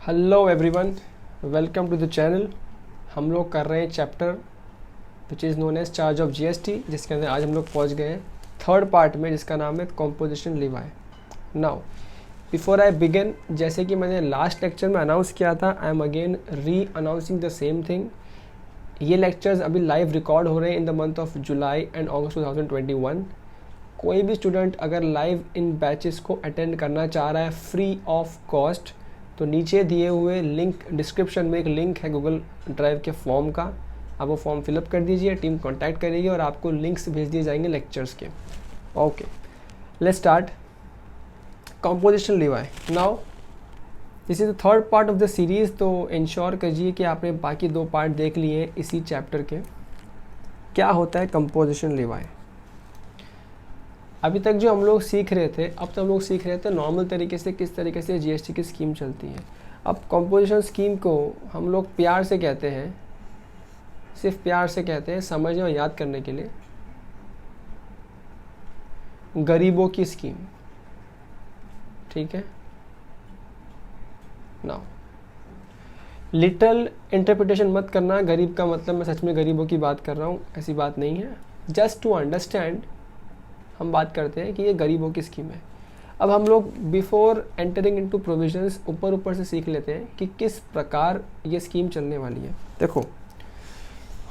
Hello everyone, welcome to the channel. हम लोग कर रहे हैं chapter which is known as charge of GST, जिसके अंदर आज हम लोग पहुंच गए हैं थर्ड पार्ट में, जिसका नाम है composition levy. Now before I begin, जैसे कि मैंने लास्ट लेक्चर में अनाउंस किया था, I am again reannouncing the same thing. ये लेक्चर्स अभी लाइव रिकॉर्ड हो रहे हैं in the month of July and August 2021। कोई भी स्टूडेंट अगर लाइव इन बैचेस को अटेंड करना चाह रहा है फ्री ऑफ कॉस्ट, तो नीचे दिए हुए लिंक, डिस्क्रिप्शन में एक लिंक है गूगल ड्राइव के फॉर्म का, आप वो फॉर्म फिलअप कर दीजिए, टीम कांटेक्ट करेगी और आपको लिंक्स भेज दिए जाएंगे लेक्चर्स के। Okay, let's start composition लीवाई। Now this is the third part of the series, तो इंश्योर कीजिए कि आपने बाकी दो पार्ट देख लिए इसी चैप्टर के। क्या होता है कंपोजिशन लीवाई? अभी तक जो हम लोग सीख रहे थे, अब तो हम लोग सीख रहे थे नॉर्मल तरीके से किस तरीके से जीएसटी की स्कीम चलती है। अब कंपोजिशन स्कीम को हम लोग प्यार से कहते हैं, सिर्फ प्यार से कहते हैं, समझने और याद करने के लिए, गरीबों की स्कीम। ठीक है, नाउ लिटिल इंटरप्रिटेशन मत करना, गरीब का मतलब मैं सच में गरीबों की बात कर रहा हूँ, ऐसी बात नहीं है। जस्ट टू अंडरस्टैंड हम बात करते हैं कि ये गरीबों की स्कीम है। अब हम लोग बिफोर एंटरिंग इनटू प्रोविजंस ऊपर से सीख लेते हैं कि किस प्रकार ये स्कीम चलने वाली है। देखो,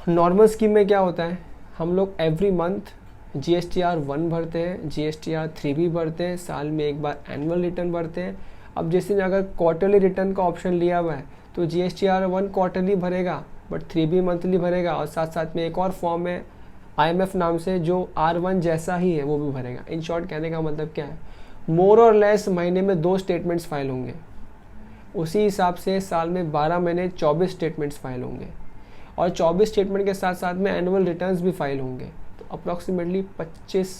नॉर्मल स्कीम में क्या होता है, हम लोग एवरी मंथ GSTR 1 भरते हैं, GSTR 3 भी भरते हैं, साल में एक बार एनुअल रिटर्न भरते हैं। अब जैसे अगर क्वार्टरली रिटर्न का ऑप्शन लिया हुआ है तो GSTR 1 क्वार्टरली भरेगा, बट 3 भी मंथली भरेगा, और साथ साथ में एक और फॉर्म है IMF नाम से जो R1 जैसा ही है, वो भी भरेगा। इन शॉर्ट कहने का मतलब क्या है, मोर और लेस महीने में 2 स्टेटमेंट्स फाइल होंगे, उसी हिसाब से साल में 12 महीने 24 स्टेटमेंट्स फाइल होंगे, और 24 स्टेटमेंट के साथ साथ में एनुअल रिटर्न्स भी फाइल होंगे, तो अप्रॉक्सीमेटली 25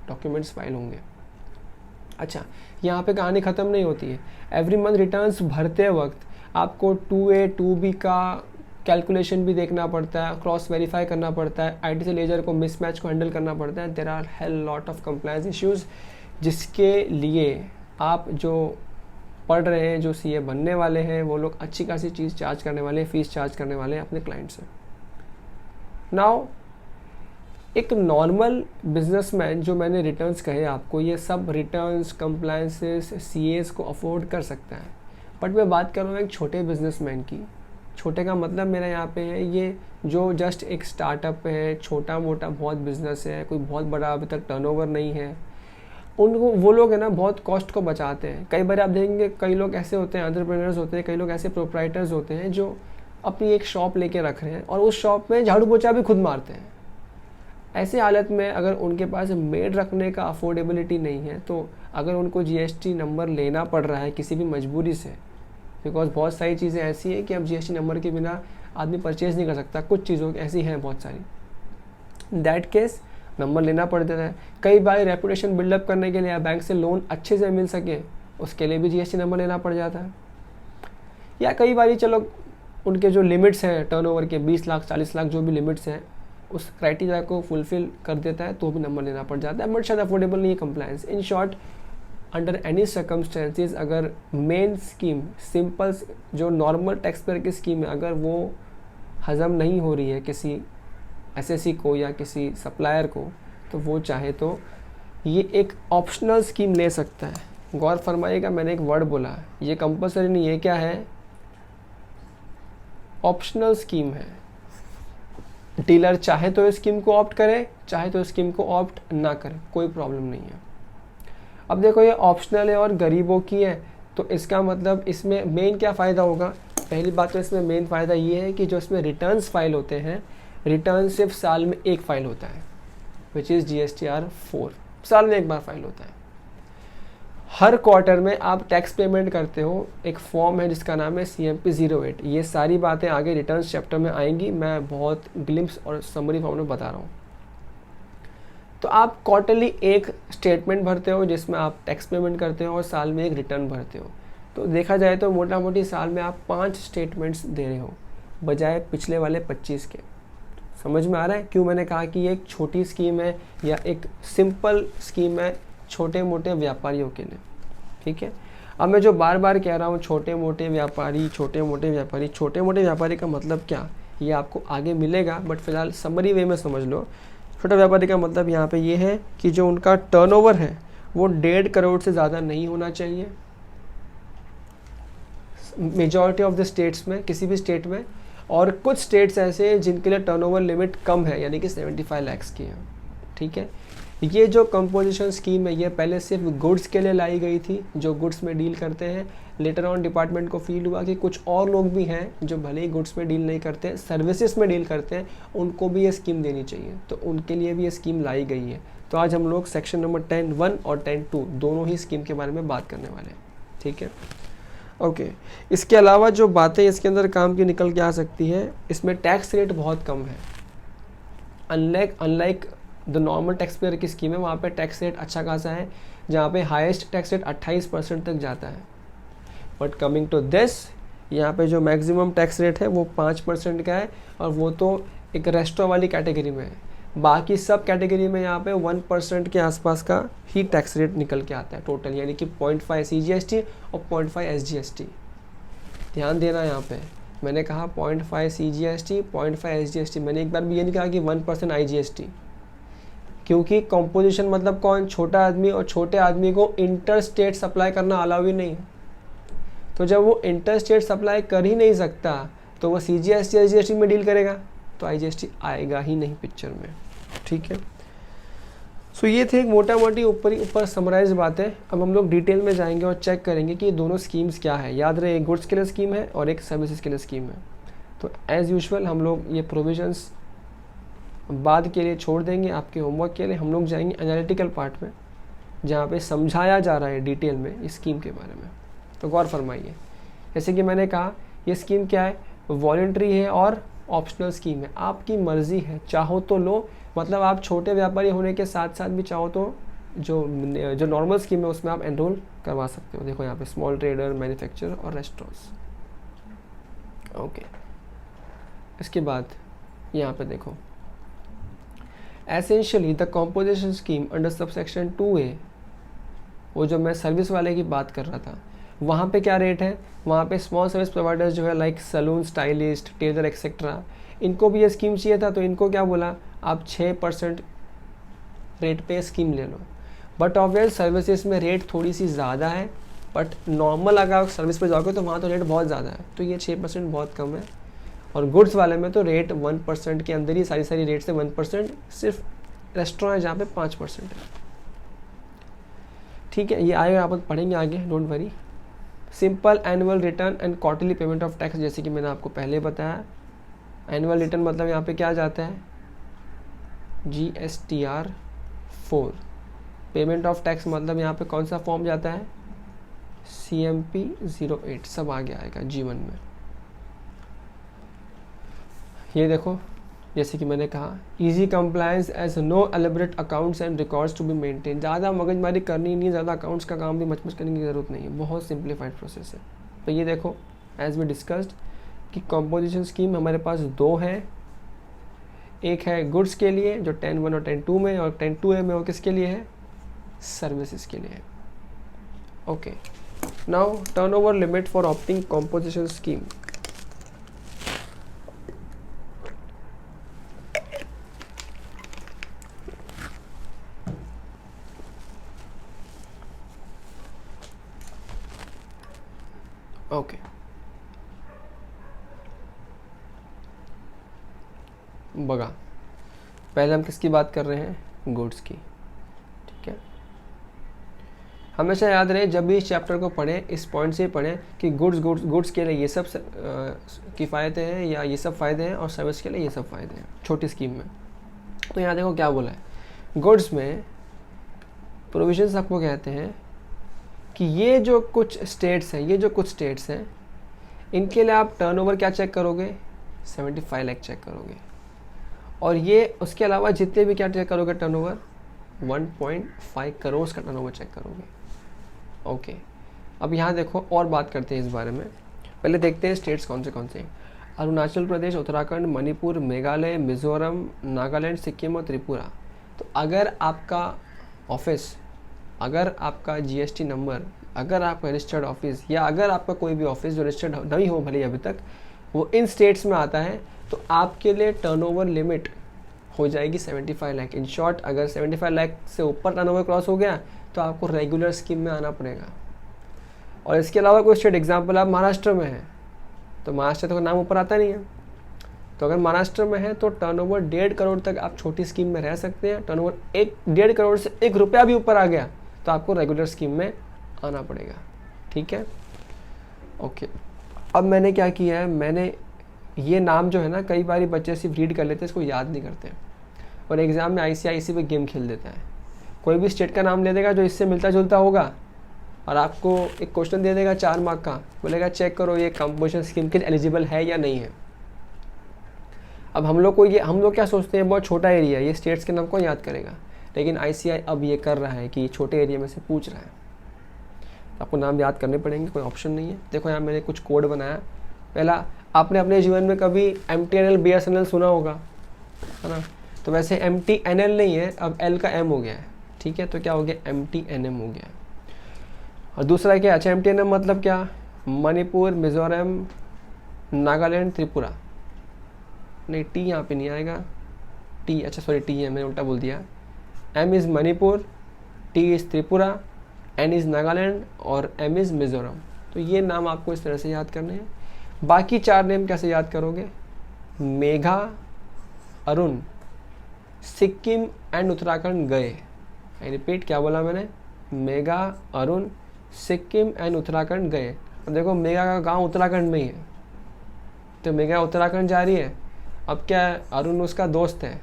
डॉक्यूमेंट्स फाइल होंगे। अच्छा, यहाँ पे कहानी ख़त्म नहीं होती है। एवरी मंथ रिटर्न्स भरते वक्त आपको 2A 2B का कैलकुलेशन भी देखना पड़ता है, क्रॉस वेरीफाई करना पड़ता है, आईटी से लेजर को मिसमैच को हैंडल करना पड़ता है। There are hell lot of compliance issues, जिसके लिए आप जो पढ़ रहे हैं, जो सीए बनने वाले हैं, वो लोग अच्छी खासी चीज़ चार्ज करने वाले हैं, फीस चार्ज करने वाले हैं अपने क्लाइंट से। नाउ एक नॉर्मल बिजनेसमैन, जो मैंने रिटर्न्स कहे आपको, ये सब रिटर्न्स, कंप्लायंसेस, सीएस को अफोर्ड कर सकता है। बट मैं बात कर रहा हूँ एक छोटे बिजनेसमैन की। छोटे का मतलब मेरा यहाँ पे है ये जो जस्ट एक स्टार्टअप है, छोटा मोटा बहुत बिजनेस है, कोई बहुत बड़ा अभी तक टर्नओवर नहीं है, उनको वो लोग है ना बहुत कॉस्ट को बचाते हैं। कई बार आप देखेंगे कई लोग ऐसे होते हैं, एंटरप्रेन्योर्स होते हैं, कई लोग ऐसे प्रोप्राइटर्स होते हैं जो अपनी एक शॉप लेके रख रहे हैं और उस शॉप में झाड़ू पोछा भी खुद मारते हैं। ऐसी हालत में अगर उनके पास मेड रखने का अफोर्डेबिलिटी नहीं है, तो अगर उनको GST नंबर लेना पड़ रहा है किसी भी मजबूरी से, बिकॉज बहुत सारी चीज़ें ऐसी हैं कि अब GST नंबर के बिना आदमी परचेज़ नहीं कर सकता, कुछ चीज़ों की ऐसी हैं बहुत सारी, दैट केस नंबर लेना पड़ जाता है। कई बार रेपुटेशन बिल्डअप करने के लिए या बैंक से लोन अच्छे से मिल सके, उसके लिए भी GST नंबर लेना पड़ जाता है। या कई बार चलो उनके जो लिमिट्स हैं टर्नओवर के, 20 लाख 40 लाख जो भी लिमिट्स हैं, उस क्राइटेरिया को फुलफिल कर देता है तो भी नंबर लेना पड़ जाता है, बट शायद अफोर्डेबल नहीं है compliance. In short, under any circumstances अगर मेन स्कीम, सिंपल जो नॉर्मल टैक्स पेयर की स्कीम है, अगर वो हजम नहीं हो रही है किसी एसएससी को या किसी सप्लायर को, तो वो चाहे तो ये एक ऑप्शनल स्कीम ले सकता है। गौर फरमाइएगा, मैंने एक वर्ड बोला, ये कंपल्सरी नहीं है। क्या है? ऑप्शनल स्कीम है। डीलर चाहे तो इस स्कीम को ऑप्ट करे, चाहे तो इस स्कीम को ऑप्ट ना करे, कोई प्रॉब्लम नहीं है। अब देखो, ये ऑप्शनल है और गरीबों की है, तो इसका मतलब इसमें मेन क्या फ़ायदा होगा? पहली बात तो इसमें मेन फ़ायदा ये है कि जो इसमें रिटर्न्स फाइल होते हैं, रिटर्न सिर्फ साल में एक फ़ाइल होता है, विच इज़ GSTR 4, साल में एक बार फाइल होता है। हर क्वार्टर में आप टैक्स पेमेंट करते हो, एक फॉर्म है जिसका नाम है CMP 08। ये सारी बातें आगे रिटर्न्स चैप्टर में आएंगी, मैं बहुत ग्लिम्स और समरी फॉर्म में बता रहा हूँ। तो आप क्वार्टरली एक स्टेटमेंट भरते हो जिसमें आप टैक्स पेमेंट करते हो और साल में एक रिटर्न भरते हो। तो देखा जाए तो मोटा मोटी साल में आप 5 स्टेटमेंट्स दे रहे हो, बजाय पिछले वाले 25 के। समझ में आ रहा है क्यों मैंने कहा कि ये एक छोटी स्कीम है या एक सिंपल स्कीम है छोटे मोटे व्यापारियों के लिए? ठीक है। अब मैं जो बार बार कह रहा हूँ छोटे मोटे व्यापारी, छोटे मोटे व्यापारी, छोटे मोटे व्यापारी का मतलब क्या, ये आपको आगे मिलेगा, बट फिलहाल समरी वे में समझ लो। छोटा व्यापारी का मतलब यहाँ पे ये है कि जो उनका टर्नओवर है वो 1.5 करोड़ से ज़्यादा नहीं होना चाहिए मेजॉरिटी ऑफ द स्टेट्स में, किसी भी स्टेट में। और कुछ स्टेट्स ऐसे हैं जिनके लिए टर्नओवर लिमिट कम है, यानी कि 75 लाख की है। ठीक है, ये जो कंपोजिशन स्कीम है ये पहले सिर्फ गुड्स के लिए लाई गई थी, जो गुड्स में डील करते हैं। लेटर ऑन डिपार्टमेंट को फील हुआ कि कुछ और लोग भी हैं जो भले ही गुड्स में डील नहीं करते, सर्विसेज में डील करते हैं, उनको भी ये स्कीम देनी चाहिए, तो उनके लिए भी ये स्कीम लाई गई है। तो आज हम लोग सेक्शन नंबर 10(1) और 10(2) दोनों ही स्कीम के बारे में बात करने वाले हैं। ठीक है, ओके। इसके अलावा जो बातें इसके अंदर काम की निकल के आ सकती है, इसमें टैक्स रेट बहुत कम है। Unlike the normal tax pair की स्कीम है, वहाँ पे टैक्स रेट अच्छा खासा है, जहाँ पे हाईएस्ट टैक्स रेट 28% तक जाता है। बट कमिंग टू दिस, यहाँ पे जो मैक्सिमम टैक्स रेट है वो 5% का है, और वो तो एक रेस्टोरेंट वाली कैटेगरी में है। बाकी सब कैटेगरी में यहाँ पे 1% के आसपास का ही टैक्स रेट निकल के आता है टोटल, यानी कि 0.5 CGST और 0.5 SGST। ध्यान देना यहाँ पे, मैंने कहा 0.5 CGST, 0.5 SGST, मैंने एक बार भी ये नहीं कहा कि 1% IGST, क्योंकि कॉम्पोजिशन मतलब कौन, छोटा आदमी, और छोटे आदमी को इंटर स्टेट सप्लाई करना अलाउ ही नहीं है। तो जब वो इंटर स्टेट सप्लाई कर ही नहीं सकता तो वो CGST SGST में डील करेगा, तो IGST आएगा ही नहीं पिक्चर में। ठीक है, सो ये थे मोटा मोटी ऊपर समराइज बातें। अब हम लोग डिटेल में जाएंगे और चेक करेंगे कि ये दोनों स्कीम्स क्या है। याद रहे, एक गुड्स के लिए स्कीम है और एक सर्विसेज के लिए स्कीम है। तो एज़ यूजुअल हम लोग ये प्रोविजंस बाद के लिए छोड़ देंगे, आपके होमवर्क के लिए। हम लोग जाएंगे एनालिटिकल पार्ट में, जहाँ पे समझाया जा रहा है डिटेल में इस स्कीम के बारे में। तो गौर फरमाइए, जैसे कि मैंने कहा ये स्कीम क्या है, वॉलंटरी है और ऑप्शनल स्कीम है। आपकी मर्जी है, चाहो तो लो, मतलब आप छोटे व्यापारी होने के साथ साथ भी चाहो तो जो नॉर्मल स्कीम है उसमें आप एनरोल करवा सकते हो। देखो यहाँ पे स्मॉल ट्रेडर, मैन्युफैक्चरर और रेस्टोरेंट्स। ओके, इसके बाद यहाँ पे देखो, essentially the composition scheme under subsection 2A, वो जो मैं सर्विस वाले की बात कर रहा था, वहाँ पे क्या रेट है, वहाँ पे स्मॉल सर्विस प्रोवाइडर्स जो है like salon, stylist, tailor etcetera, इनको भी ये स्कीम चाहिए था, तो इनको क्या बोला, आप 6% रेट पे स्कीम ले लो। बट ऑब्वियस सर्विसेज में रेट थोड़ी सी ज़्यादा है, बट नॉर्मल अगर आप सर्विस पे जाओगे तो वहाँ तो रेट बहुत ज़्यादा है, तो ये 6% बहुत कम है। और गुड्स वाले में तो रेट 1% के अंदर ही सारी रेट से 1%, सिर्फ रेस्टोरेंट है जहाँ पे 5% है। ठीक है, ये आएगा, आप पढ़ेंगे आगे, don't worry. Simple annual return and quarterly payment of tax, जैसे कि मैंने आपको पहले बताया। एनुअल रिटर्न मतलब यहाँ पे क्या जाता है, GSTR 4। पेमेंट ऑफ टैक्स मतलब यहाँ पे कौन सा फॉर्म जाता है, CMP 08, सब आगे आएगा G1 में। ये देखो, जैसे कि मैंने कहा, easy compliance as no elaborate accounts and records to be maintain. ज़्यादा मगजमारी करनी नहीं, ज़्यादा अकाउंट्स का काम भी मच करने की ज़रूरत नहीं है, बहुत सिंप्लीफाइड प्रोसेस है। तो ये देखो, एज वी डिस्कस्ड कि कंपोजिशन स्कीम हमारे पास दो है, एक है गुड्स के लिए जो 10(1) और 10(2) में, और 10(2A) में वो किसके लिए है, सर्विसेज के लिए है। Okay, now turnover limit for opting composition scheme. Okay, बगा, पहले हम किसकी बात कर रहे हैं, गुड्स की। ठीक है, हमेशा याद रहे जब भी इस चैप्टर को पढ़ें, इस पॉइंट से पढ़ें कि गुड्स के लिए ये सब किफ़ायतें हैं या ये सब फ़ायदे हैं, और सर्विस के लिए ये सब फ़ायदे हैं छोटी स्कीम में। तो यहाँ देखो क्या बोला है, गुड्स में प्रोविजंस आपको कहते हैं कि ये जो कुछ स्टेट्स हैं, इनके लिए आप टर्नओवर क्या चेक करोगे, 75 लाख चेक करोगे, और ये उसके अलावा जितने भी क्या चेक करोगे, टर्नओवर 1.5 करोड़ का टर्नओवर चेक करोगे। ओके, अब यहाँ देखो और बात करते हैं इस बारे में। पहले देखते हैं स्टेट्स कौन से हैं। अरुणाचल प्रदेश, उत्तराखंड, मणिपुर, मेघालय, मिजोरम, नागालैंड, सिक्किम और त्रिपुरा। तो अगर आपका ऑफिस अगर आपका जीएसटी नंबर, अगर आपका रजिस्टर्ड ऑफिस या अगर आपका कोई भी ऑफिस जो रजिस्टर्ड नहीं हो भले अभी तक, वो इन स्टेट्स में आता है, तो आपके लिए टर्नओवर लिमिट हो जाएगी 75 लाख। इन शॉर्ट, अगर 75 लाख से ऊपर टर्नओवर क्रॉस हो गया तो आपको रेगुलर स्कीम में आना पड़ेगा। और इसके अलावा कोई स्टेट, एग्जाम्पल आप महाराष्ट्र में हैं, तो महाराष्ट्र तो नाम ऊपर आता नहीं है, तो अगर महाराष्ट्र में है तो टर्नओवर 1.5 करोड़ तक आप छोटी स्कीम में रह सकते हैं। टर्नओवर 1.5 करोड़ से 1 रुपया भी ऊपर आ गया तो आपको रेगुलर स्कीम में आना पड़ेगा। ठीक है, ओके। अब मैंने क्या किया है, मैंने ये नाम जो है ना, कई बार बच्चे सिर्फ रीड कर लेते हैं, इसको याद नहीं करते और एग्जाम में ICIC पे गेम खेल देता है। कोई भी स्टेट का नाम ले देगा जो इससे मिलता जुलता होगा और आपको एक क्वेश्चन दे देगा 4 मार्क का, बोलेगा चेक करो ये कंपोजिशन स्कीम के लिए एलिजिबल है या नहीं है। अब हम लोग क्या सोचते हैं, बहुत छोटा एरिया है, ये स्टेट्स के नाम को याद करेगा, लेकिन ICI अब ये कर रहा है कि छोटे एरिया में से पूछ रहा है, आपको नाम याद करने पड़ेंगे, कोई ऑप्शन नहीं है। देखो यहाँ मैंने कुछ कोड बनाया। पहला, आपने अपने जीवन में कभी MTNL BSNL सुना होगा, है ना, तो वैसे MTNL नहीं है, अब L का M हो गया है। ठीक है, तो क्या हो गया, MTNM हो गया। और दूसरा क्या, अच्छा MTNM मतलब क्या, मणिपुर, मिजोरम, नागालैंड, त्रिपुरा, नहीं टी यहाँ पे नहीं आएगा, टी, अच्छा सॉरी टी है, मैंने उल्टा बोल दिया। M is Manipur, T is Tripura, N is Nagaland और M इज़ मिजोरम। तो ये नाम आपको इस तरह से याद करने हैं। बाकी 4 नेम कैसे याद करोगे, मेघा, अरुण, सिक्किम एंड उत्तराखंड गए। आई रिपीट, क्या बोला मैंने, मेघा, अरुण, सिक्किम एंड उत्तराखंड गए। अब देखो मेघा का गांव उत्तराखंड में ही है, तो मेघा उत्तराखंड जा रही है। अब क्या है, अरुण उसका दोस्त है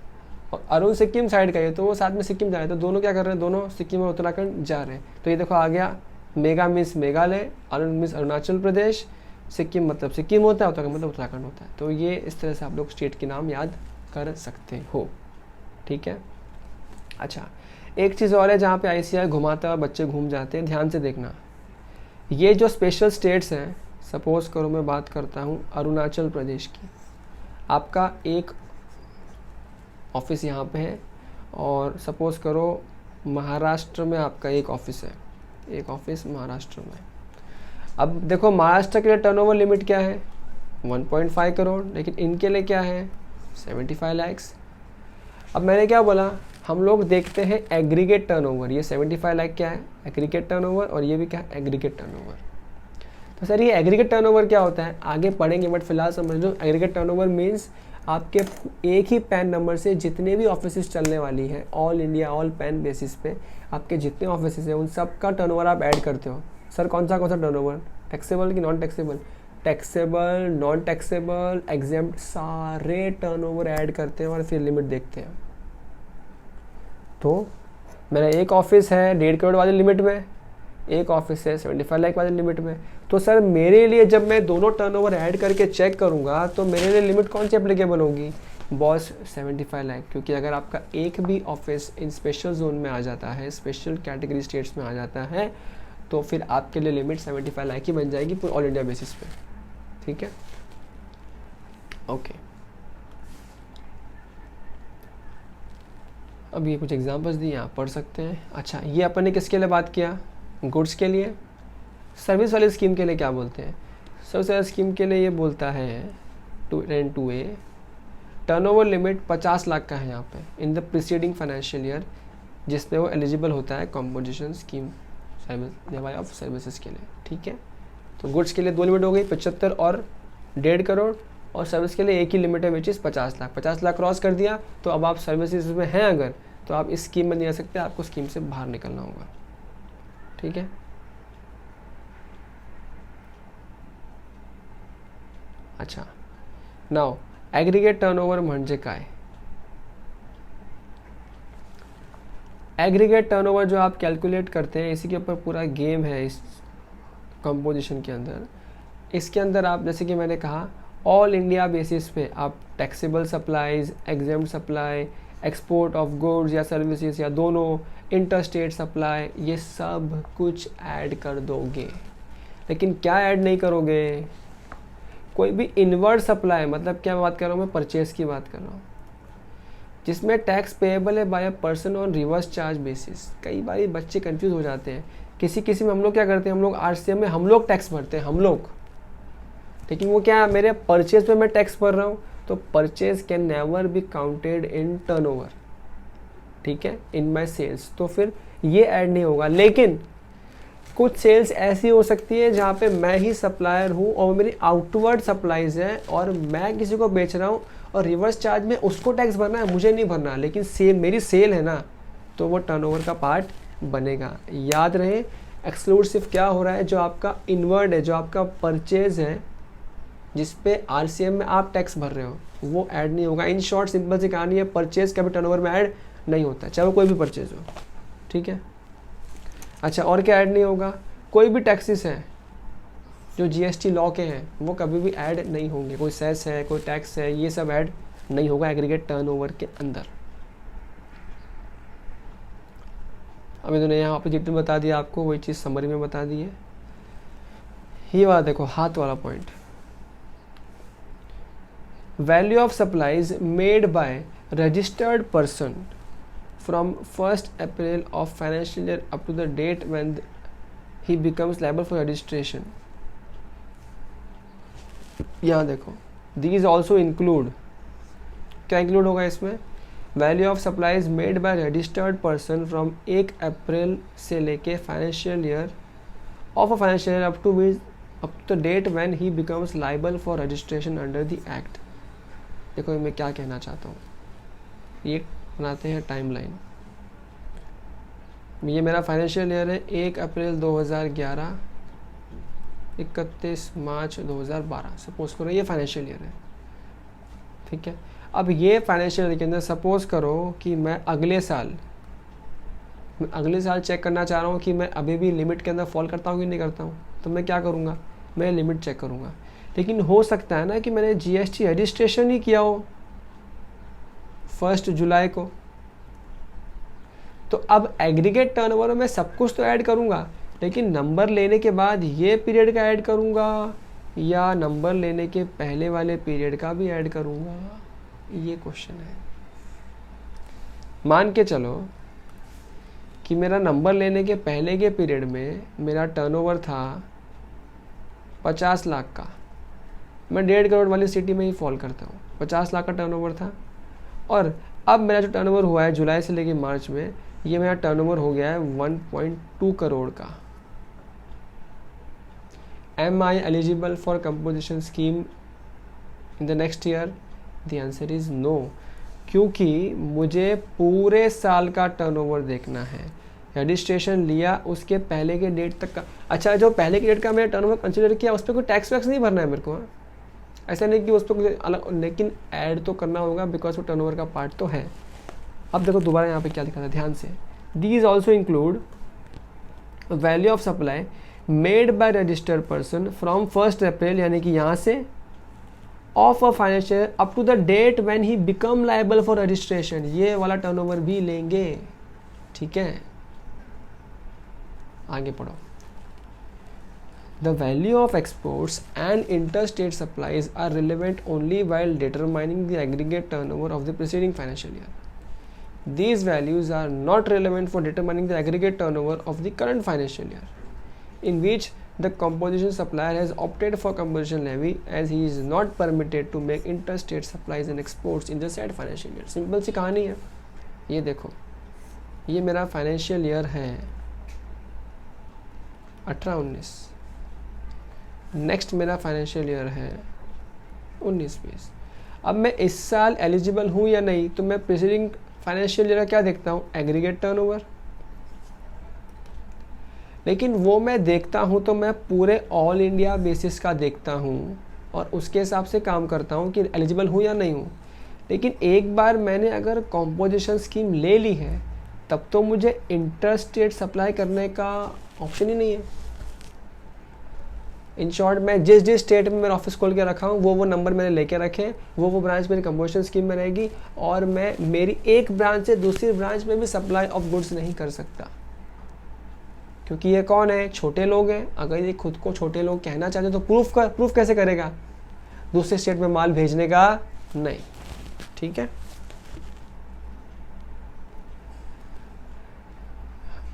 और अरुण सिक्किम साइड का है, तो वो साथ में सिक्किम जा रहे हैं, तो दोनों क्या कर रहे हैं, दोनों सिक्किम और उत्तराखंड जा रहे हैं। तो ये देखो आ गया, मेघा मिस मेघालय, अरुण मिस अरुणाचल प्रदेश, सिक्किम मतलब सिक्किम होता है, उत्तराखंड मतलब उत्तराखंड होता है। तो ये इस तरह से आप लोग स्टेट के नाम याद कर सकते हो। ठीक है, अच्छा एक चीज़ और है जहाँ पे ICI घुमाता है और बच्चे घूम जाते हैं, ध्यान से देखना। ये जो स्पेशल स्टेट्स हैं, सपोज करो मैं बात करता हूँ अरुणाचल प्रदेश की, आपका एक ऑफिस यहाँ पे है, और सपोज करो महाराष्ट्र में आपका एक ऑफिस है, एक ऑफिस महाराष्ट्र में। अब देखो महाराष्ट्र के लिए टर्नओवर लिमिट क्या है, 1.5 करोड़, लेकिन इनके लिए क्या है, 75 लाख। अब मैंने क्या बोला, हम लोग देखते हैं एग्रीगेट टर्नओवर। ये 75 लाख क्या है, एग्रीगेट टर्नओवर, और ये भी क्या है, एग्रीगेट टर्नओवर। तो सर ये एग्रीगेट टर्नओवर क्या होता है, आगे पढ़ेंगे, बट फिलहाल समझ लो एग्रीगेट टर्नओवर मीन्स आपके एक ही पैन नंबर से जितने भी ऑफिसेज चलने वाली है, all India all pan basis पे आपके जितने ऑफिसेज हैं उन सब का टर्नओवर आप ऐड करते हो। सर कौन सा टर्नओवर, टैक्सेबल कि non taxable, taxable, non taxable, exempt, सारे टर्नओवर ऐड करते हैं और फिर लिमिट देखते हैं। तो मेरा एक ऑफिस है 1.5 करोड़ वाली लिमिट में, एक ऑफिस है 75 लाख वाली लिमिट में। तो सर मेरे लिए जब मैं दोनों टर्नओवर ऐड करके चेक करूंगा तो मेरे लिए लिमिट कौन सी एप्लीकेबल होगी, बॉस 75 लाख, क्योंकि अगर आपका एक भी ऑफिस इन स्पेशल जोन में आ जाता है, स्पेशल कैटेगरी स्टेट्स में आ जाता है, तो फिर आपके लिए लिमिट 75 लाख ही बन जाएगी पूरे ऑल इंडिया बेसिस पे। ठीक है, ओके। अब ये कुछ एग्जांपल्स दिए, आप पढ़ सकते हैं। अच्छा ये अपन ने किसके लिए बात किया, गुड्स के लिए। सर्विस वाली स्कीम के लिए क्या बोलते हैं, सर्विस वाली स्कीम के लिए ये बोलता है 2A, टर्नओवर लिमिट 50 लाख का है यहाँ पे in the preceding financial year, जिसमें वो एलिजिबल होता है composition scheme service of services के लिए। ठीक है, तो गुड्स के लिए 2 लिमिट हो गई, 75 और 1.5 करोड़, और सर्विस के लिए एक ही लिमिट है which is 50 lakh. 50 lakh cross कर दिया तो अब आप सर्विसेज में हैं अगर, तो आप इस स्कीम में नहीं आ सकते, आपको स्कीम से बाहर निकलना होगा। ठीक है, अच्छा नाउ ॲग्रिगेट टर्नओवर म्हणजे काय। एग्रीगेट टर्नओवर जो आप कैलकुलेट करते हैं, इसी के ऊपर पूरा गेम है इस कंपोजिशन के अंदर। इसके अंदर आप जैसे कि मैंने कहा ऑल इंडिया बेसिस पे आप taxable supplies, exempt supply, export of goods या सर्विसेज या दोनों, इंटर स्टेट सप्लाई, ये सब कुछ ऐड कर दोगे। लेकिन क्या ऐड नहीं करोगे, कोई भी इनवर्ड सप्लाई, मतलब क्या बात कर रहा हूँ मैं, परचेस की बात कर रहा हूँ। जिसमें टैक्स पेएबल है by a person on reverse charge basis. कई बार बच्चे कंफ्यूज हो जाते हैं, किसी में हम लोग क्या करते हैं, हम लोग आरसीएम में हम लोग टैक्स भरते हैं हम लोग, लेकिन वो क्या है, मेरे परचेज पे मैं टैक्स भर रहा हूँ, तो purchase can never be counted in turnover, ठीक है, इन माय सेल्स, तो फिर ये ऐड नहीं होगा। लेकिन कुछ सेल्स ऐसी हो सकती है जहाँ पे मैं ही सप्लायर हूँ और मेरी आउटवर्ड सप्लाईज है और मैं किसी को बेच रहा हूँ और रिवर्स चार्ज में उसको टैक्स भरना है, मुझे नहीं भरना, लेकिन मेरी सेल है ना, तो वो टर्नओवर का पार्ट बनेगा। याद रहे एक्सक्लूड सिर्फ क्या हो रहा है, जो आपका इनवर्ड है, जो आपका परचेज है जिस पे आरसीएम में आप टैक्स भर रहे हो, वो ऐड नहीं होगा। इन शॉर्ट सिंपल सी कहानी है, परचेज कभी टर्नओवर में ऐड नहीं होता, चाहे वो कोई भी परचेज हो, ठीक है। अच्छा, और क्या ऐड नहीं होगा, कोई भी टैक्सेस हैं जो जीएसटी लॉ के हैं वो कभी भी ऐड नहीं होंगे, कोई सेस है, कोई टैक्स है, ये सब ऐड नहीं होगा एग्रीगेट टर्नओवर के अंदर। अभी तो यहाँ पे जितने बता दिया आपको, वही चीज़ समरी में बता दी है। ये वाला देखो, हाथ वाला point, value of supplies made by registered person from 1st April of financial year up to the date when he becomes liable for registration। यहाँ देखो, these also include, क्या इंक्लूड होगा इसमें, value of supplies made by registered person from 1 April से लेके financial year of a financial year up to the date when he becomes liable for registration under the act. देखो मैं क्या कहना चाहता हूँ, ये बनाते हैं टाइमलाइन। ये मेरा फाइनेंशियल ईयर है 1 अप्रैल 2011 31 मार्च 2012, सपोज करो ये फाइनेंशियल ईयर है, ठीक है। अब ये फाइनेंशियल ईयर के अंदर सपोज करो कि मैं अगले साल चेक करना चाह रहा हूँ कि मैं अभी भी लिमिट के अंदर फॉल करता हूँ कि नहीं करता हूँ, तो मैं क्या करूँगा, मैं लिमिट चेक करूँगा। लेकिन हो सकता है ना कि मैंने जीएसटी रजिस्ट्रेशन ही किया हो 1 जुलाई को, तो अब एग्रीगेट टर्नओवर में सब कुछ तो ऐड करूँगा, लेकिन नंबर लेने के बाद ये पीरियड का ऐड करूँगा या नंबर लेने के पहले वाले पीरियड का भी ऐड करूँगा, ये क्वेश्चन है। मान के चलो कि मेरा नंबर लेने के पहले के पीरियड में मेरा टर्नओवर था 50 लाख का, मैं 1.5 करोड़ वाली सिटी में ही फॉल करता हूँ, 50 लाख का टर्नओवर था, और अब मेरा जो टर्नओवर हुआ है जुलाई से लेके मार्च में, ये मेरा टर्नओवर हो गया है 1.2 करोड़ का। Am I eligible for composition scheme in the next year? The answer is no, क्योंकि मुझे पूरे साल का टर्नओवर देखना है। रजिस्ट्रेशन लिया उसके पहले के डेट तक का, अच्छा जो पहले के डेट का मैंने टर्नओवर कंसिडर किया उस पर कोई टैक्स वैक्स नहीं भरना है मेरे को, ऐसा नहीं कि उस पर कुछ अलग, लेकिन ऐड तो करना होगा बिकॉज वो टर्नओवर का पार्ट तो है। अब देखो दोबारा यहाँ पे क्या लिखा था, ध्यान से, these also include value of supply made by registered person from 1 April, यानी कि यहाँ से of a financial up to the date when he become liable for registration, ये वाला टर्नओवर भी लेंगे, ठीक है। आगे पढ़ो। The value of exports and interstate supplies are relevant only while determining the aggregate turnover of the preceding financial year. These values are not relevant for determining the aggregate turnover of the current financial year, in which the composition supplier has opted for composition levy as he is not permitted to make interstate supplies and exports in the said financial year. Simple सी कहानी है। ये देखो, ये मेरा financial year है 18-19, next मेरा financial year है 19-20। अब मैं इस साल एलिजिबल हूँ या नहीं, तो मैं प्रीसीडिंग फाइनेंशियल ईयर क्या देखता हूँ, एग्रीगेट टर्नओवर। लेकिन वो मैं देखता हूँ तो मैं पूरे ऑल इंडिया बेसिस का देखता हूँ और उसके हिसाब से काम करता हूँ कि एलिजिबल हूँ या नहीं हूँ। लेकिन एक बार मैंने अगर कॉम्पोजिशन स्कीम ले ली है, तब तो मुझे इंटर स्टेट सप्लाई करने का ऑप्शन ही नहीं है। इन शॉर्ट, मैं जिस स्टेट में मेरा ऑफिस खोल के रखा हूँ वो नंबर मैंने लेके रखे हैं, वो ब्रांच मेरी कंपोजिशन स्कीम में रहेगी, और मैं मेरी एक ब्रांच से दूसरी ब्रांच में भी सप्लाई ऑफ गुड्स नहीं कर सकता, क्योंकि ये कौन है, छोटे लोग हैं। अगर ये खुद को छोटे लोग कहना चाहते तो प्रूफ कैसे करेगा, दूसरे स्टेट में माल भेजने का नहीं, ठीक है।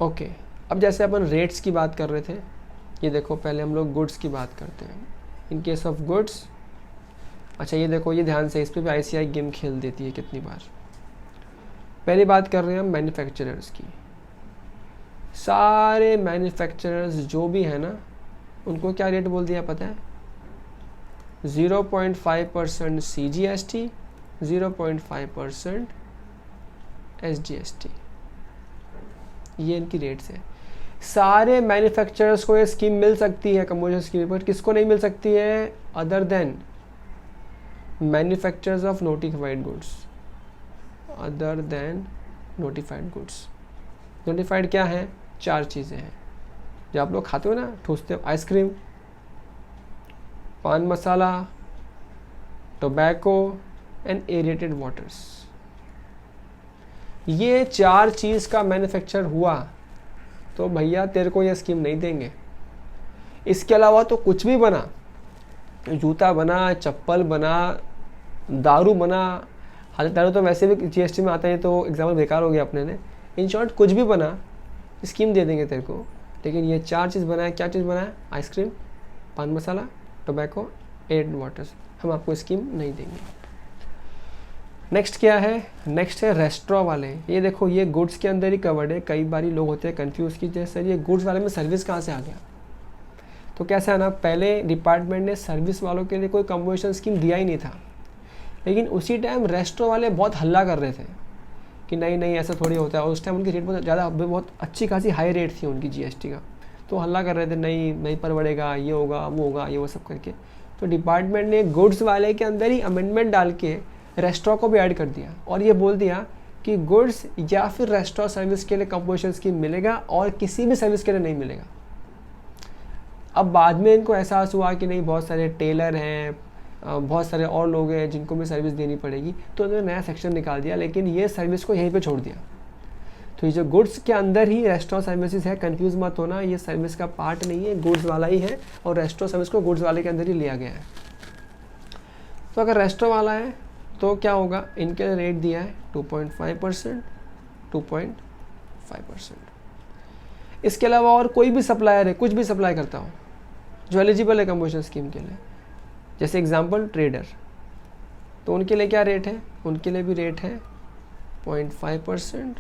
ओके, अब जैसे अपन रेट्स की बात कर रहे थे, ये देखो पहले हम लोग गुड्स की बात करते हैं। इन केस ऑफ गुड्स, अच्छा ये देखो, ये ध्यान से, इस पर भी ICI गेम खेल देती है कितनी बार। पहली बात कर रहे हैं हम मैन्युफैक्चरर्स की। सारे मैन्युफैक्चरर्स जो भी है ना, उनको क्या रेट बोल दिया पता है? 0.5% CGST, 0.5% SGST, ये इनकी रेट्स है। सारे मैन्युफैक्चरर्स को ये स्कीम मिल सकती है, कमोडिटी स्कीम, पर किसको नहीं मिल सकती है? Other than manufacturers of notified goods, other than notified goods. Notified क्या है? 4 चीज़ें हैं जो आप लोग खाते हो ना, ठूसते हो, आइसक्रीम, पान मसाला, टोबैको एंड एरेटेड वाटर्स। ये 4 चीज़ का मैन्युफैक्चर हुआ तो भैया तेरे को ये स्कीम नहीं देंगे। इसके अलावा तो कुछ भी बना, जूता बना, चप्पल बना, दारू बना, हालांकि दारू तो वैसे भी GST में आता है, तो एग्जाम्पल बेकार हो गया अपने ने। इन शॉर्ट कुछ भी बना, स्कीम दे देंगे तेरे को। लेकिन ये 4 चीज़ बनाए, क्या चीज़ बनाए? आइसक्रीम, पान मसाला, टोबैको, एड वाटर्स, हम आपको स्कीम नहीं देंगे। नेक्स्ट क्या है? नेक्स्ट है रेस्टोरेंट वाले। ये देखो, ये गुड्स के अंदर ही कवर्ड है। कई बार लोग होते हैं कंफ्यूज कि जैसे सर ये गुड्स वाले में सर्विस कहाँ से आ गया? तो कैसा है ना, पहले डिपार्टमेंट ने सर्विस वालों के लिए कोई कम्पोजिशन स्कीम दिया ही नहीं था, लेकिन उसी टाइम रेस्टोरेंट वाले बहुत हल्ला कर रहे थे कि नहीं नहीं ऐसा थोड़ी होता है। और उस टाइम उनकी रेट बहुत ज़्यादा, बहुत अच्छी खासी हाई रेट थी उनकी GST का, तो हल्ला कर रहे थे नहीं नहीं परवड़ेगा, ये होगा वो होगा, ये वो सब करके। तो डिपार्टमेंट ने गुड्स वाले के अंदर ही अमेंडमेंट डाल के रेस्टोरेंट को भी ऐड कर दिया और ये बोल दिया कि गुड्स या फिर रेस्टोरेंट सर्विस के लिए कंपोजिशन स्कीम मिलेगा और किसी भी सर्विस के लिए नहीं मिलेगा। अब बाद में इनको एहसास हुआ कि नहीं, बहुत सारे टेलर हैं, बहुत सारे और लोग हैं जिनको भी सर्विस देनी पड़ेगी, तो उन्होंने नया सेक्शन निकाल दिया, लेकिन ये सर्विस को यहीं पे छोड़ दिया। तो ये जो गुड्स के अंदर ही रेस्टोरेंट सर्विसेज है, कंफ्यूज मत होना, ये सर्विस का पार्ट नहीं है, गुड्स वाला ही है, और रेस्टोरेंट सर्विस को गुड्स वाले के अंदर ही लिया गया है। तो अगर रेस्टोरेंट वाला है तो क्या होगा? इनके रेट दिया है 2.5%, 2.5%। इसके अलावा और कोई भी सप्लायर है, कुछ भी सप्लाई करता हो जो एलिजिबल है कंपोजिशन स्कीम के लिए, जैसे एग्जांपल ट्रेडर, तो उनके लिए क्या रेट है? उनके लिए भी रेट है 0.5%,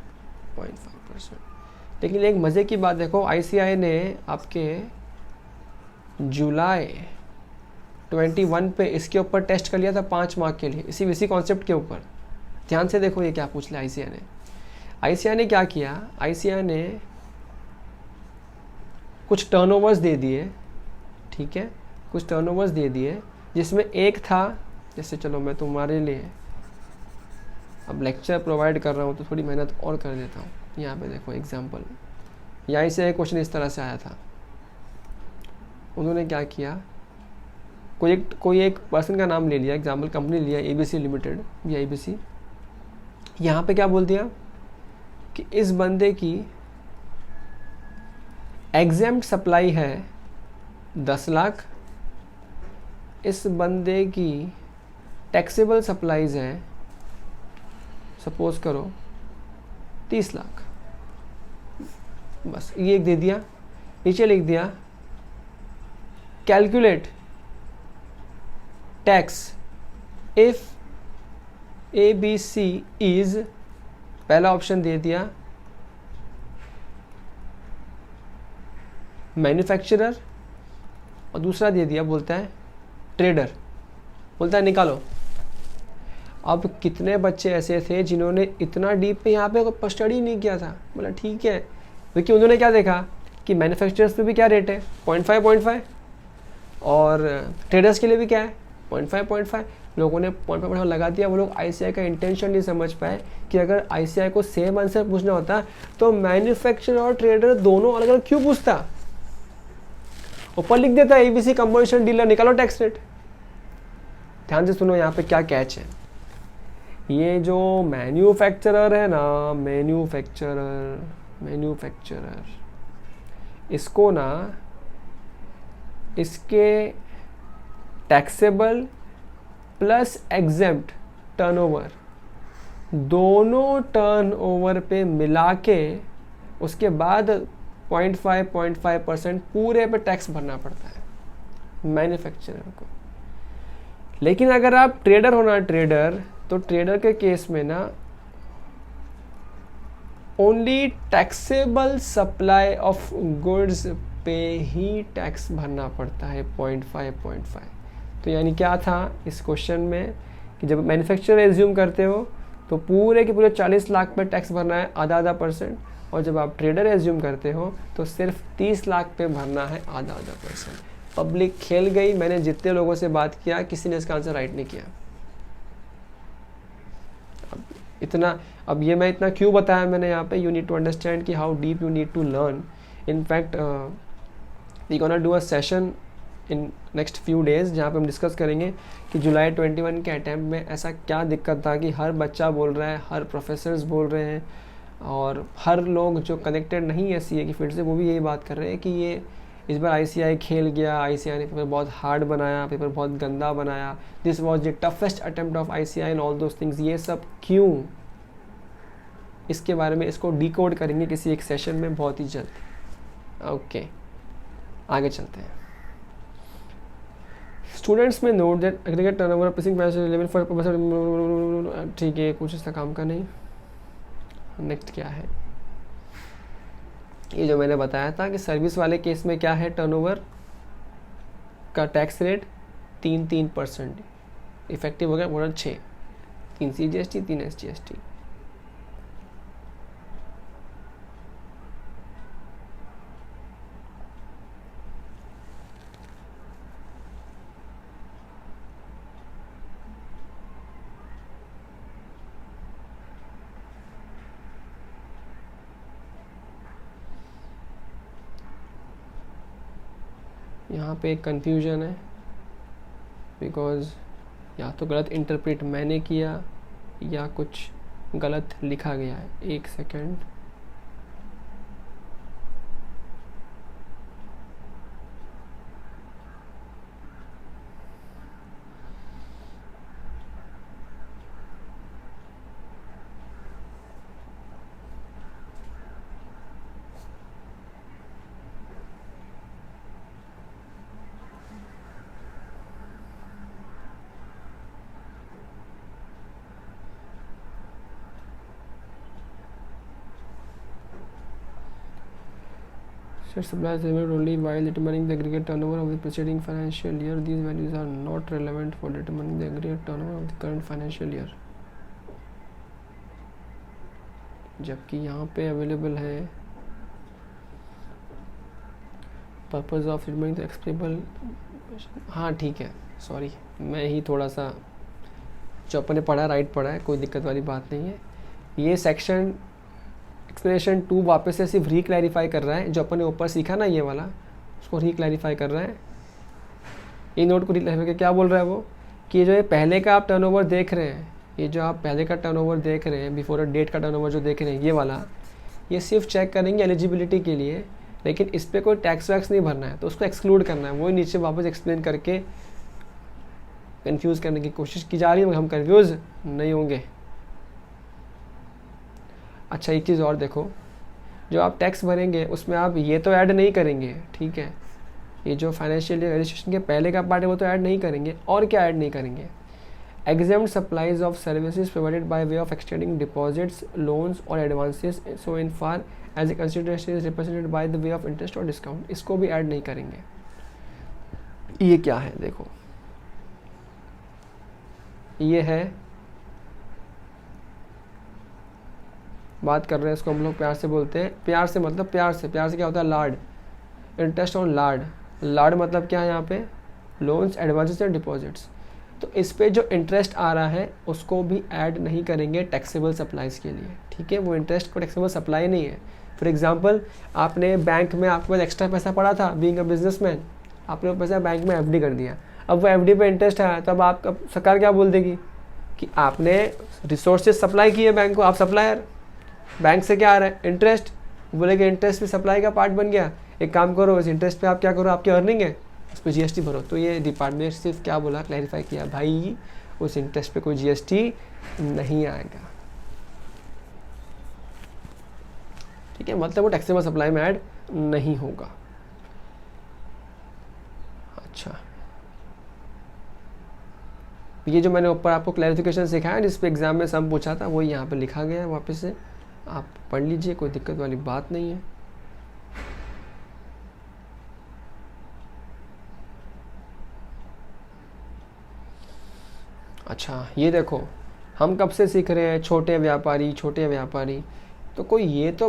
0.5%। लेकिन एक मज़े की बात देखो, ICI ने आपके जुलाई 21 पे इसके ऊपर टेस्ट कर लिया था 5 मार्क के लिए, इसी कॉन्सेप्ट के ऊपर। ध्यान से देखो ये क्या पूछ लिया ICI ने क्या किया? ICI ने कुछ टर्नओवर्स दे दिए, ठीक है, कुछ टर्नओवर्स दे दिए, जिसमें एक था, जैसे चलो मैं तुम्हारे लिए अब लेक्चर प्रोवाइड कर रहा हूँ तो थोड़ी मेहनत और कर देता हूँ। यहाँ पे देखो एग्जाम्पल, यहाँ से एक क्वेश्चन इस तरह से आया था। उन्होंने क्या किया, कोई एक पर्सन का नाम ले लिया, एग्जाम्पल कंपनी लिया ABC लिमिटेड या ABC। यहाँ पे क्या बोल दिया कि इस बंदे की एग्जेम्प्ट सप्लाई है 10 लाख, इस बंदे की टैक्सेबल सप्लाईज है सपोज करो 30 लाख। बस ये एक दे दिया, नीचे लिख दिया calculate tax if ABC is, पहला ऑप्शन दे दिया मैन्युफैक्चरर और दूसरा दे दिया बोलता है ट्रेडर, बोलता है निकालो। अब कितने बच्चे ऐसे थे जिन्होंने इतना डीप पे यहाँ पे स्टडी नहीं किया था, बोला ठीक है, क्योंकि उन्होंने क्या देखा कि मैन्युफैक्चरर्स पे भी क्या रेट है 0.5 और ट्रेडर्स के लिए भी क्या है 0.5। लोगों ने 0.5 लगा दिया। वो लोग ICI का इंटेंशन नहीं समझ पाए कि अगर ICI को सेम आंसर पूछना होता तो मैन्युफैक्चरर और ट्रेडर दोनों अलग अलग क्यों पूछता, ऊपर लिख देता ABC कंपोजिशन डीलर, निकालो टैक्स रेट। ध्यान से सुनो यहाँ पे क्या कैच है। ये जो मैन्युफैक्चरर है ना, मैन्युफैक्चरर इसको ना इसके टैक्सेबल प्लस एग्जेम्प्ट टर्नओवर दोनों टर्नओवर पे मिला के उसके बाद 0.5% पूरे पे टैक्स भरना पड़ता है मैन्युफैक्चरर को। लेकिन अगर आप ट्रेडर हो ना, ट्रेडर, तो ट्रेडर के केस में ना only taxable supply of goods पे ही टैक्स भरना पड़ता है 0.5। तो यानी क्या था इस क्वेश्चन में कि जब मैन्युफैक्चरर एज्यूम करते हो तो पूरे के पूरे 40 लाख पे टैक्स भरना है आधा %, और जब आप ट्रेडर एज्यूम करते हो तो सिर्फ 30 लाख पे भरना है आधा %। पब्लिक खेल गई। मैंने जितने लोगों से बात किया किसी ने इसका आंसर राइट नहीं किया। अब ये मैं इतना क्यों बताया मैंने यहाँ पे, यू नीड टू अंडरस्टैंड कि how deep you need to learn. In fact we gonna do a session in next few days जहाँ पे हम डिस्कस करेंगे कि जुलाई 21 के अटैम्प्ट में ऐसा क्या दिक्कत था कि हर बच्चा बोल रहा है, हर प्रोफेसर्स बोल रहे हैं, और हर लोग जो कनेक्टेड नहीं है सीए की फील्ड से वो भी यही बात कर रहे हैं कि ये इस बार आईसीआई खेल गया, आईसीआई ने पेपर बहुत हार्ड बनाया, पेपर बहुत गंदा बनाया, this was the toughest attempt of ICI and all those things. ये सब क्यों, इसके बारे में इसको डिकोड करेंगे किसी एक सेशन में बहुत ही जल्द। ओके, आगे चलते हैं। स्टूडेंट्स में note that aggregate turnover pressing financial level for, ठीक है, कुछ इसका काम का नहीं। नेक्स्ट क्या है, ये जो मैंने बताया था कि सर्विस वाले केस में क्या है, टर्नओवर का टैक्स रेट 3% इफेक्टिव हो गया मॉडल 6, 3 CGST 3 SGST। यहाँ पे एक कन्फ्यूजन है बिकॉज़ या तो गलत इंटरप्रेट मैंने किया या कुछ गलत लिखा गया है। एक second, supplies removed only while determining the aggregate turnover of the preceding financial year. These values are not relevant for determining the aggregate turnover of the current financial year. जबकि यहाँ पे अवेलेबल है पर्पज ऑफ रिमेनिंग द एक्सप्रेबल। हाँ ठीक है, sorry, मैं ही थोड़ा सा जो अपने पढ़ा राइट पढ़ा है, कोई दिक्कत वाली बात नहीं है। ये सेक्शन एक्सप्लेनेशन 2 वापस से सिर्फ री-क्लैरिफाई कर रहा है, जो अपने ऊपर सीखा ना ये वाला, उसको री-क्लैरिफाई कर रहा है। ये नोट को री-क्लैरिफाई क्या बोल रहा है वो, कि जो ये पहले का आप टर्नओवर देख रहे हैं, ये जो आप पहले का टर्नओवर देख रहे हैं, बिफोर अ डेट का टर्नओवर जो देख रहे हैं, ये वाला, ये सिर्फ चेक करेंगे एलिजिबिलिटी के लिए, लेकिन इस पर कोई टैक्स वैक्स नहीं भरना है, तो उसको एक्सक्लूड करना है। वो नीचे वापस एक्सप्लेन करके कन्फ्यूज़ करने की कोशिश की जा रही है, हम कन्फ्यूज़ नहीं होंगे। अच्छा, एक चीज़ और देखो, जो आप टैक्स भरेंगे उसमें आप ये तो ऐड नहीं करेंगे, ठीक है, ये जो फाइनेंशियल ईयर रजिस्ट्रेशन के पहले का पार्ट है वो तो ऐड नहीं करेंगे। और क्या ऐड नहीं करेंगे, exempt supplies of services provided by way of extending deposits, loans or advances so in far as the consideration is represented by the way of interest or discount, इसको भी ऐड नहीं करेंगे। ये क्या है देखो, ये है, बात कर रहे हैं, इसको हम लोग प्यार से बोलते हैं, प्यार से मतलब प्यार से क्या होता है, लाड, इंटरेस्ट ऑन लाड। लाड मतलब क्या है यहाँ पे, लोन्स, एडवांसेस एंड डिपॉजिट्स। तो इस पे जो इंटरेस्ट आ रहा है उसको भी ऐड नहीं करेंगे टैक्सेबल सप्लाईज के लिए, ठीक है। वो इंटरेस्ट को टैक्सेबल सप्लाई नहीं है। फॉर एग्जांपल, आपने बैंक में, आपके पास एक्स्ट्रा पैसा पड़ा था, बीइंग अ बिजनेसमैन, आपने वो पैसा बैंक में एफडी कर दिया, अब वो एफडी पे इंटरेस्ट आया, तब आप सरकार क्या बोल देगी कि आपने रिसोर्सेज सप्लाई किए बैंक को, आप सप्लायर, बैंक से क्या आ रहा है, इंटरेस्ट, बोलेगे इंटरेस्ट भी सप्लाई का पार्ट बन गया, एक काम करो, इस इंटरेस्ट पे आप क्या करो, आपकी अर्निंग है, उस पर जीएसटी भरो। तो ये डिपार्टमेंट सिर्फ क्या बोला, क्लैरिफाई किया, भाई उस इंटरेस्ट पे कोई जीएसटी नहीं आएगा। ठीक है, मतलब वो टैक्सेबल सप्लाई में ऐड नहीं होगा। अच्छा, ये जो मैंने ऊपर आपको क्लैरिफिकेशन सिखाया जिस पे एग्जाम में सम पूछा था, वो यहाँ पे लिखा गया है, वापस से आप पढ़ लीजिए, कोई दिक्कत वाली बात नहीं है। अच्छा, ये देखो हम कब से सीख रहे हैं, छोटे व्यापारी, छोटे व्यापारी। तो कोई ये तो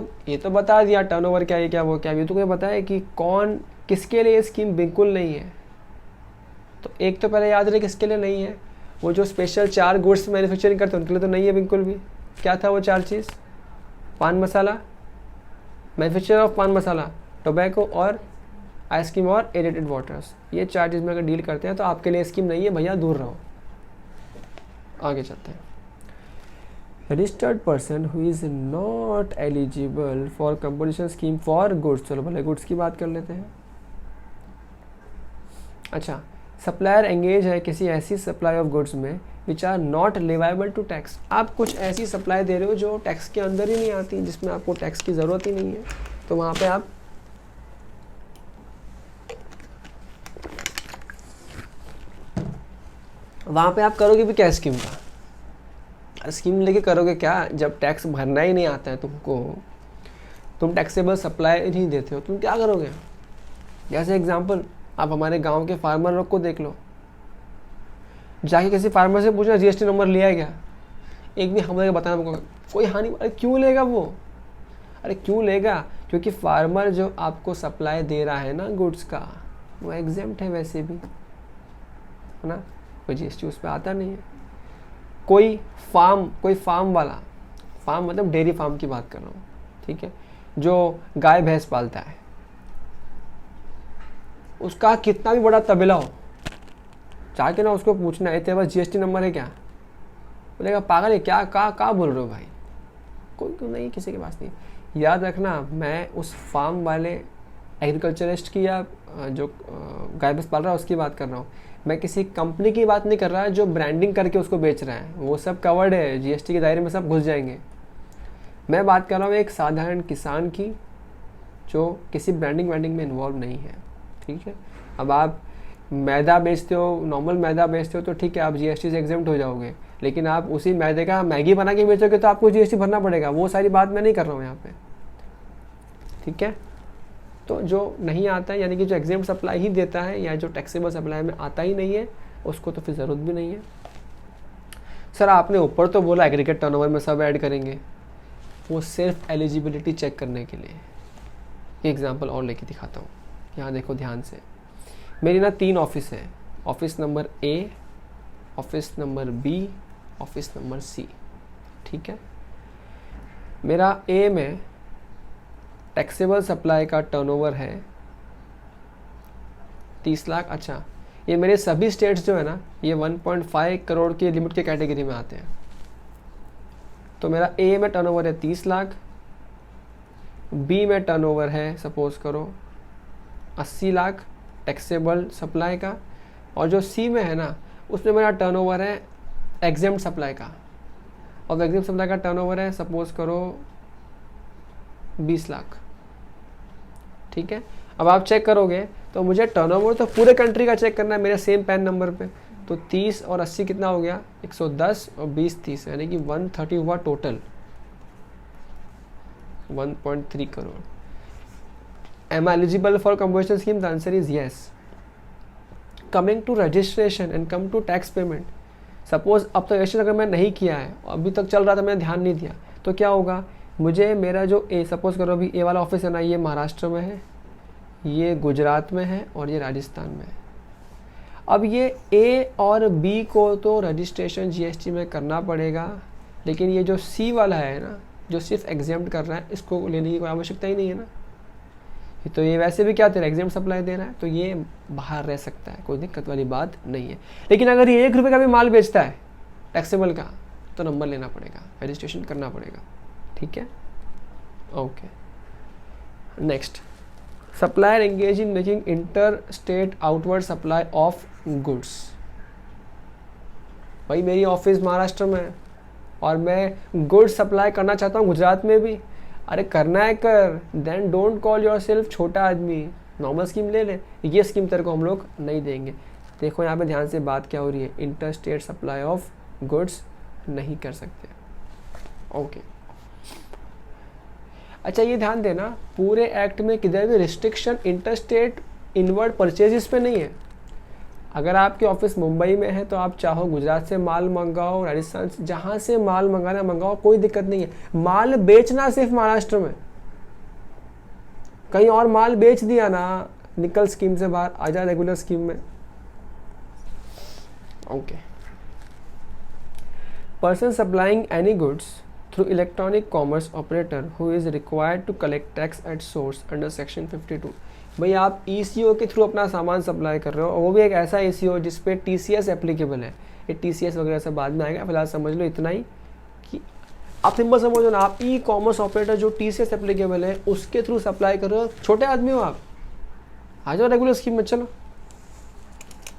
बता दिया टर्नओवर क्या है, क्या वो क्या, ये तो कोई बताया कि कौन किसके लिए स्कीम बिल्कुल नहीं है। तो एक तो पहले याद रहे किसके लिए नहीं है, वो जो स्पेशल 4 गुड्स मैन्युफैक्चरिंग करते हैं उनके लिए तो नहीं है बिल्कुल भी। क्या था वो 4 चीज़? पान मसाला, मैन्युफैक्चर ऑफ पान मसाला, टोबैको और आइसक्रीम और एरेटेड वाटर्स। ये 4 चीज़ में अगर डील करते हैं तो आपके लिए स्कीम नहीं है भैया, दूर रहो। आगे चलते हैं। Registered person who is not eligible for composition scheme for goods. चलो पहले गुड्स की बात कर लेते हैं। अच्छा, सप्लायर एंगेज है किसी ऐसी सप्लाई ऑफ गुड्स में which are not leviable to tax. आप कुछ ऐसी सप्लाई दे रहे हो जो टैक्स के अंदर ही नहीं आती, जिसमें आपको टैक्स की ज़रूरत ही नहीं है, तो वहाँ पे आप करोगे भी क्या स्कीम का? स्कीम लेके करोगे क्या जब टैक्स भरना ही नहीं आता है तुमको, तुम टैक्सेबल सप्लाई नहीं देते हो, तुम क्या करोगे? जैसे एग्जांपल, आप हमारे गांव के फार्मर लोग को देख लो, जाके किसी फार्मर से पूछना जीएसटी नंबर लिया है क्या, एक भी हमें बताना हमको, कोई हानि। अरे क्यों लेगा वो? अरे क्यों लेगा? क्योंकि फार्मर जो आपको सप्लाई दे रहा है ना गुड्स का, वो एग्जेम्प्ट है वैसे भी, है ना, कोई जीएसटी उस पर आता नहीं है। कोई फार्म वाला, फार्म मतलब डेयरी फार्म की बात कर रहा हूँ, ठीक है, जो गाय भैंस पालता है, उसका कितना भी बड़ा तबेला हो, जाके ना उसको पूछना है तेरे पास जीएसटी नंबर है क्या, बोलेगा पागल है क्या, का बोल रहे हो भाई, कोई नहीं, किसी के पास नहीं। याद रखना, मैं उस फार्म वाले एग्रीकल्चरिस्ट की या जो गाय भैंस पाल रहा है उसकी बात कर रहा हूँ, मैं किसी कंपनी की बात नहीं कर रहा है जो ब्रांडिंग करके उसको बेच रहा है, वो सब कवर्ड है जीएसटी के दायरे में, सब घुस जाएंगे। मैं बात कर रहा हूँ एक साधारण किसान की जो किसी ब्रांडिंग में इन्वॉल्व नहीं है, ठीक है। अब आप मैदा बेचते हो, नॉर्मल मैदा बेचते हो तो ठीक है, आप जीएसटी से एग्जेम्प्ट हो जाओगे, लेकिन आप उसी मैदे का मैगी बना के बेचोगे तो आपको जीएसटी भरना पड़ेगा। वो सारी बात मैं नहीं कर रहा हूँ यहाँ पे, ठीक है। तो जो नहीं आता है, यानी कि जो एग्जेम्प्ट सप्लाई ही देता है या जो टैक्सेबल सप्लाई में आता ही नहीं है, उसको तो फिर ज़रूरत भी नहीं है। सर आपने ऊपर तो बोला एग्रीगेट टर्नओवर में सब ऐड करेंगे, वो सिर्फ एलिजिबिलिटी चेक करने के लिए। ये एग्जाम्पल और लेके दिखाता हूँ, यहाँ देखो ध्यान से। मेरी ना 3 ऑफिस है, office number A, office number B, office number C, ठीक है। मेरा ए में टैक्सेबल सप्लाई का टर्नओवर है 30 लाख। अच्छा, ये मेरे सभी स्टेट्स जो है ना, ये 1.5 करोड़ की लिमिट के कैटेगरी में आते हैं। तो मेरा ए में टर्नओवर है 30 लाख, बी में टर्नओवर है सपोज करो 80 लाख टैक्सेबल सप्लाई का, और जो सी में है ना उसमें मेरा टर्नओवर है एग्जेम्प्ट सप्लाई का, और एग्जेम्प्ट सप्लाई का टर्नओवर है सपोज करो 20 लाख, ठीक है। अब आप चेक करोगे तो मुझे टर्नओवर तो पूरे कंट्री का चेक करना है मेरे सेम पैन नंबर पे, तो 30 और 80 कितना हो गया, 110 और 20 30, यानी कि 130 हुआ total, 1.3 crore. Am I eligible for composition scheme? The answer is yes. Coming to registration and come to tax payment. Suppose अब तक रजिस्ट्रेशन अगर मैं नहीं किया है, अभी तक चल रहा था मैंने ध्यान नहीं दिया, तो क्या होगा, मुझे मेरा जो ए, सपोज करो अभी ए वाला ऑफिस है ना, ये महाराष्ट्र में है, ये गुजरात में है और ये राजस्थान में है। अब ये ए और बी को तो रजिस्ट्रेशन जीएसटी में करना पड़ेगा, लेकिन ये जो सी वाला है ना, जो सिर्फ एग्जेम्प्ट कर रहा है, इसको लेने की कोई आवश्यकता ही नहीं है ना। तो ये वैसे भी क्या तेरा एग्जेम्प्ट सप्लाई दे रहा है, तो ये बाहर रह सकता है, कोई दिक्कत वाली बात नहीं है। लेकिन अगर ये 1 रुपये का भी माल बेचता है टैक्सेबल का, तो नंबर लेना पड़ेगा, रजिस्ट्रेशन करना पड़ेगा, ठीक है। Okay, next, supplier engage in making inter state outward supply of goods. भाई मेरी ऑफिस महाराष्ट्र में है और मैं गुड्स सप्लाई करना चाहता हूँ गुजरात में भी। अरे करना है कर, then don't call yourself छोटा आदमी, नॉर्मल स्कीम ले ले, ये स्कीम तेरे को हम लोग नहीं देंगे। देखो यहाँ पे ध्यान से बात क्या हो रही है, inter state supply of goods नहीं कर सकते। ओके अच्छा ये ध्यान देना, पूरे एक्ट में किधर भी restriction inter state inward purchases पे नहीं है। अगर आपके ऑफिस मुंबई में है तो आप चाहो गुजरात से माल मंगाओ, राजस्थान से, जहाँ से माल मंगाना मंगाओ, कोई दिक्कत नहीं है। माल बेचना सिर्फ महाराष्ट्र में, कहीं और माल बेच दिया ना, निकल स्कीम से बाहर, आजा रेगुलर स्कीम में। Okay person supplying any goods through electronic commerce operator who is required to collect tax at source under section 52। भाई आप ECO के थ्रू अपना सामान सप्लाई कर रहे हो, और वो भी एक ऐसा ECO जिसपे TCS एप्लीकेबल है। ये TCS वगैरह से बाद में आएगा, फिलहाल समझ लो इतना ही कि आप सिंपल समझो ना, आप E-कॉमर्स ऑपरेटर जो TCS एप्लीकेबल है उसके थ्रू सप्लाई कर रहे हो, छोटे आदमी हो आप, आ जाओ रेगुलर स्कीम में। चलो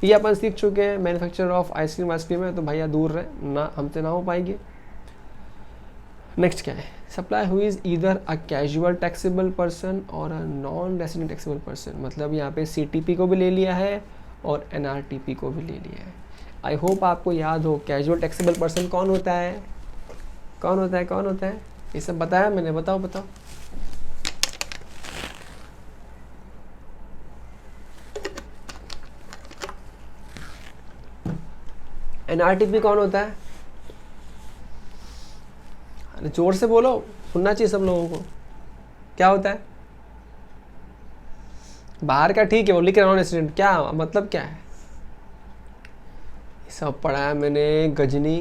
ये अपन सीख चुके हैं, मैन्युफैक्चरर ऑफ आइसक्रीम है, तो भैया दूर रहे ना, हमसे ना हो पाएंगे। नेक्स्ट क्या है, supply who is either a casual taxable person और a non resident taxable person. मतलब यहाँ पे CTP को भी ले लिया है और NRTP को भी ले लिया है। आई होप आपको याद हो कैजुअल टैक्सेबल पर्सन कौन होता है, कौन होता है, कौन होता है, ये सब बताया मैंने, बताओ बताओ। NRTP कौन होता है, अरे जोर से बोलो, सुनना चाहिए सब लोगों को। क्या होता है, बाहर का ठीक है, वो लिख रहा हूँ रेसिडेंट, क्या मतलब क्या है, सब पढ़ा है मैंने गजनी।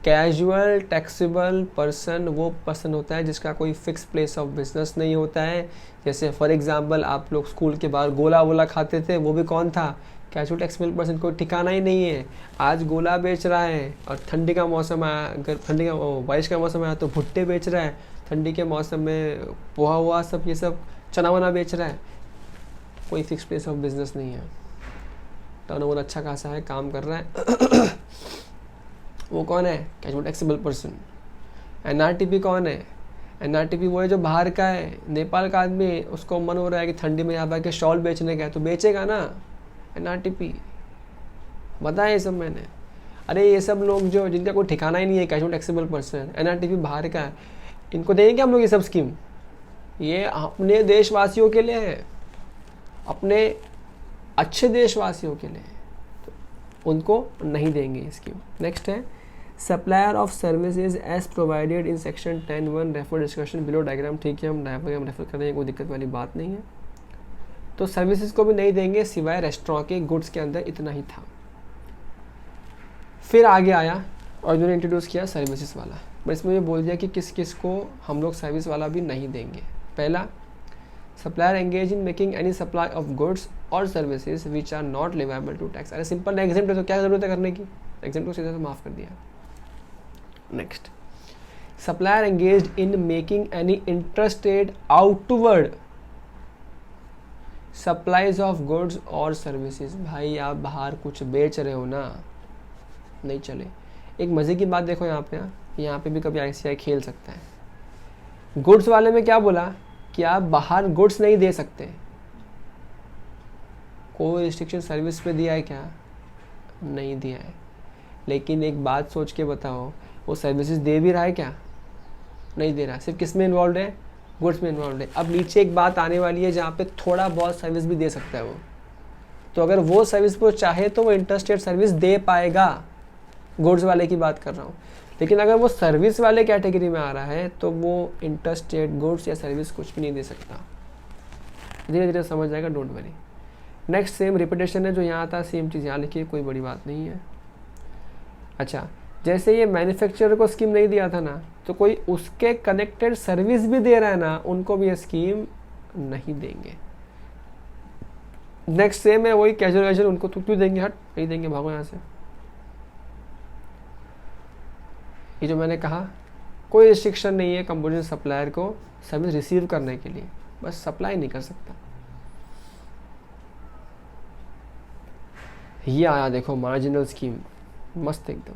कैजुअल टैक्सेबल पर्सन वो पर्सन होता है जिसका कोई फिक्स प्लेस ऑफ बिजनेस नहीं होता है। जैसे फॉर एग्जांपल आप लोग स्कूल के बाहर गोला वोला खाते थे, वो भी कौन था, कैजुअल टैक्सेबल पर्सन। कोई ठिकाना ही नहीं है, आज गोला बेच रहा है और ठंडी का मौसम आया, अगर ठंडी का बारिश का मौसम आया तो भुट्टे बेच रहा है, ठंडी के मौसम में पोहा हुआ सब ये सब चना वना बेच रहा है। कोई फिक्स प्लेस ऑफ बिजनेस नहीं है, टर्नओवर अच्छा खासा है, काम कर रहा है वो कौन है, कैजुअल टैक्सेबल पर्सन। NRTP कौन है, NRTP वो है जो बाहर का है, नेपाल का आदमी, उसको मन हो रहा है कि ठंडी में यहाँ पर शॉल बेचने का है तो बेचेगा ना, NRTP। बताया ये सब मैंने। अरे ये सब लोग जो जिनका कोई ठिकाना ही नहीं है, कैजुअल टैक्सेबल पर्सन, NRTP बाहर का है, इनको देंगे क्या हम लोग ये सब स्कीम, ये अपने देशवासियों के लिए है, अपने अच्छे देशवासियों के लिए, तो उनको नहीं देंगे ये स्कीम। नेक्स्ट है supplier of services as provided in section 10(1) refer discussion below diagram. ठीक है, हम डायग्राम रेफर कर देंगे, कोई दिक्कत वाली बात नहीं है। तो सर्विसेज को भी नहीं देंगे सिवाय रेस्टोरेंट के गुड्स के अंदर, इतना ही था। फिर आगे आया और इन्होंने इंट्रोड्यूस किया सर्विसेज वाला, बट इसमें ये बोल दिया कि किस किस को हम लोग सर्विस वाला भी नहीं देंगे। पहला, supplier engage in making any supply of goods और services which are not leviable to tax. अरे सिंपल एग्जाम्प्ट है तो क्या जरूरत है करने की, एग्जाम्प्ट को सीधा से माफ कर दिया। Next, supplier engage in making any interstate outward supplies of goods और सर्विसेज। भाई आप बाहर कुछ बेच रहे हो ना, नहीं चले। एक मजे की बात देखो यहाँ पे भी कभी ICI खेल सकता है। गुड्स वाले में क्या बोला कि आप बाहर गुड्स नहीं दे सकते, कोई रिस्ट्रिक्शन सर्विस पे दिया है क्या, नहीं दिया है। लेकिन एक बात सोच के बताओ, वो सर्विसेज दे भी रहा है क्या, नहीं दे रहा, सिर्फ किस में इन्वॉल्व है, गुड्स में इन्वॉल्व है। अब नीचे एक बात आने वाली है जहाँ पे थोड़ा बहुत सर्विस भी दे सकता है वो, तो अगर वो सर्विस वो चाहे तो वो इंटरस्टेट सर्विस दे पाएगा, गुड्स वाले की बात कर रहा हूँ। लेकिन अगर वो सर्विस वाले कैटेगरी में आ रहा है तो वो इंटरस्टेट गुड्स या सर्विस कुछ भी नहीं दे सकता। धीरे धीरे समझ जाएगा, don't worry. Next same repetition है जो यहाँ आता है, सेम चीज़ यहाँ लिखी है, कोई बड़ी बात नहीं है। अच्छा, जैसे ये मैन्युफैक्चरर को स्कीम नहीं दिया था ना, तो कोई उसके कनेक्टेड सर्विस भी दे रहा है ना, उनको भी ये स्कीम नहीं देंगे। नेक्स्ट सेम है वही कैजुअल, उनको तो क्यों देंगे, हट नहीं देंगे, भागो यहाँ से। ये जो मैंने कहा, कोई रिस्ट्रिक्शन नहीं है कंपोजिशन सप्लायर को सर्विस रिसीव करने के लिए, बस सप्लाई नहीं कर सकता। ये आया देखो मार्जिनल स्कीम, मस्त एकदम।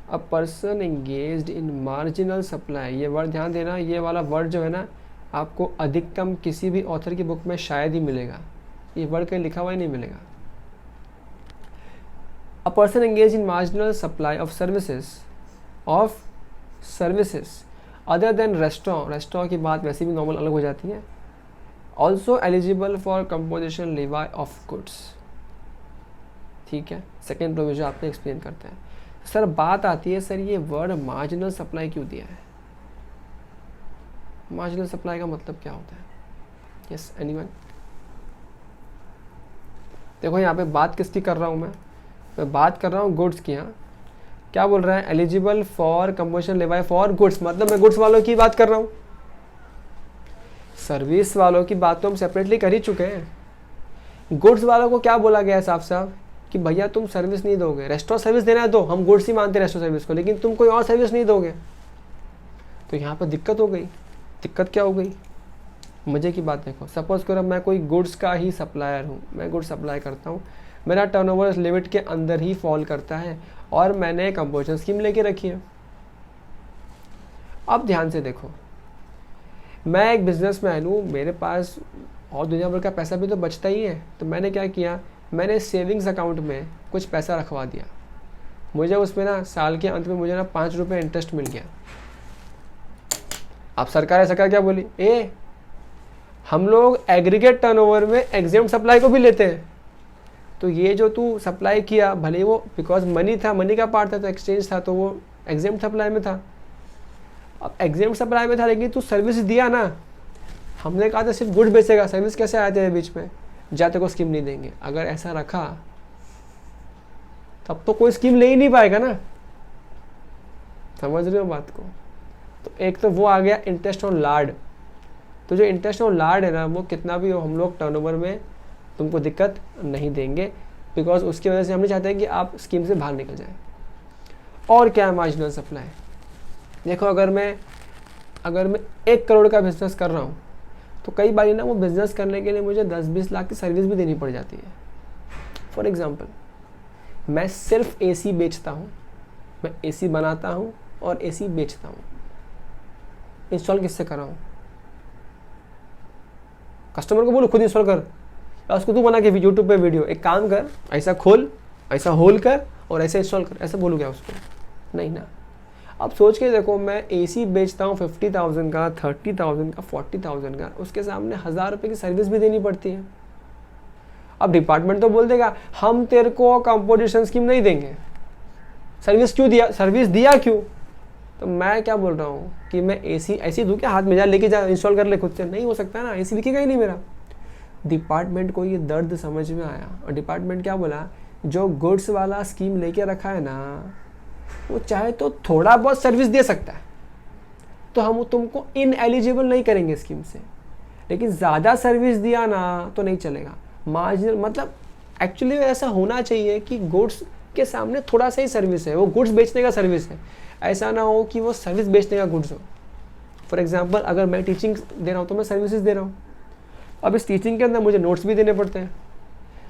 A person engaged in marginal supply, ये वर्ड ध्यान देना, ये वाला वर्ड जो है ना आपको अधिकतम किसी भी ऑथर की बुक में शायद ही मिलेगा, ये वर्ड कहीं लिखा हुआ ही नहीं मिलेगा। A person engage in marginal supply of services other than restaurant की बात वैसे भी नॉर्मल अलग हो जाती है। Also eligible for composition लेवाई of goods, ठीक है, सेकेंड प्रोविजन आपने एक्सप्लेन करते हैं। सर बात आती है सर ये वर्ड मार्जिनल सप्लाई क्यों दिया है, मार्जिनल सप्लाई का मतलब क्या होता है? Yes anyone? देखो यहाँ पे बात किसकी कर रहा हूँ मैं बात कर रहा हूँ गुड्स की। हाँ क्या बोल रहा है? Eligible for composition लेवाई for goods, मतलब मैं गुड्स वालों की बात कर रहा हूँ। सर्विस वालों की बात तो हम सेपरेटली कर ही चुके हैं। गुड्स वालों को क्या बोला गया है साफ साफ कि भैया तुम सर्विस नहीं दोगे, रेस्टोरेंट सर्विस देना है दो, हम गुड्स ही मानते हैं रेस्टोरेंट सर्विस को, लेकिन तुम कोई और सर्विस नहीं दोगे। तो यहाँ पर दिक्कत हो गई। दिक्कत क्या हो गई? मज़े की बात देखो, सपोज करो मैं कोई गुड्स का ही सप्लायर हूँ, मैं गुड्स सप्लाई करता हूँ, मेरा टर्नओवर इस लिमिट के अंदर ही फॉल करता है और मैंने कंपोजिशन स्कीम लेके रखी है। अब ध्यान से देखो, मैं एक बिजनेसमैन हूँ, मेरे पास और दुनिया भर का पैसा भी तो बचता ही है, तो मैंने क्या किया, मैंने सेविंग्स अकाउंट में कुछ पैसा रखवा दिया। मुझे उसमें ना साल के अंत में मुझे ना 5 रुपये इंटरेस्ट मिल गया। अब सरकार क्या बोली, हम लोग एग्रीगेट टर्नओवर में एग्जेम्प्ट सप्लाई को भी लेते हैं, तो ये जो तू सप्लाई किया भले वो बिकॉज मनी था, मनी का पार्ट था, तो एक्सचेंज था, तो वो एग्जेम्प्ट सप्लाई में था। अब एग्जेम्प्ट सप्लाई में था लेकिन तू सर्विस दिया ना, हमने कहा था सिर्फ गुड बेचेगा, सर्विस कैसे आए थे बीच में, जाते को स्कीम नहीं देंगे। अगर ऐसा रखा तब तो कोई स्कीम ले ही नहीं पाएगा ना, समझ रहे हो बात को? तो एक तो वो आ गया इंटरेस्ट ऑन लार्ड। तो जो इंटरेस्ट ऑन लार्ड है ना, वो कितना भी हो हम लोग टर्नओवर में तुमको दिक्कत नहीं देंगे, बिकॉज उसकी वजह से हम नहीं चाहते हैं कि आप स्कीम से बाहर निकल जाए। और क्या है मार्जिनल सप्लाई? देखो अगर मैं 1 करोड़ का बिजनेस कर रहा हूँ तो कई बार ना वो बिजनेस करने के लिए मुझे 10-20 लाख की सर्विस भी देनी पड़ जाती है। फॉर एग्जाम्पल मैं सिर्फ AC बेचता हूँ, मैं AC बनाता हूँ और AC बेचता हूँ, इंस्टॉल किससे कराऊँ? कस्टमर को बोलो खुद इंस्टॉल कर, या उसको तू बना के यूट्यूब पे वीडियो, एक काम कर ऐसा खोल, ऐसा होल कर और ऐसे इंस्टॉल कर, ऐसा बोलूँ क्या उसको? नहीं ना। अब सोच के देखो, मैं AC बेचता हूँ 50,000 का, 30,000 का, 40,000 का, उसके सामने 1000 रुपये की सर्विस भी देनी पड़ती है। अब डिपार्टमेंट तो बोल देगा हम तेरे को कंपोजिशन स्कीम नहीं देंगे, सर्विस क्यों दिया, सर्विस दिया क्यों? तो मैं क्या बोल रहा हूँ कि मैं AC ऐसी दूँ क्या, हाथ में जा लेके जा इंस्टॉल कर ले खुद से? नहीं हो सकता ना, AC दिखेगा ही नहीं मेरा। डिपार्टमेंट को ये दर्द समझ में आया और डिपार्टमेंट क्या बोला, जो गुड्स वाला स्कीम लेके रखा है ना, वो चाहे तो थोड़ा बहुत सर्विस दे सकता है, तो हम तुमको इनएलिजिबल नहीं करेंगे स्कीम से, लेकिन ज़्यादा सर्विस दिया ना तो नहीं चलेगा। मार्जिनल मतलब एक्चुअली ऐसा होना चाहिए कि गुड्स के सामने थोड़ा सा ही सर्विस है, वो गुड्स बेचने का सर्विस है, ऐसा ना हो कि वो सर्विस बेचने का गुड्स हो। फॉर एग्जांपल अगर मैं टीचिंग दे रहा हूँ तो मैं सर्विसेज दे रहा हूँ, अब इस टीचिंग के अंदर मुझे नोट्स भी देने पड़ते हैं,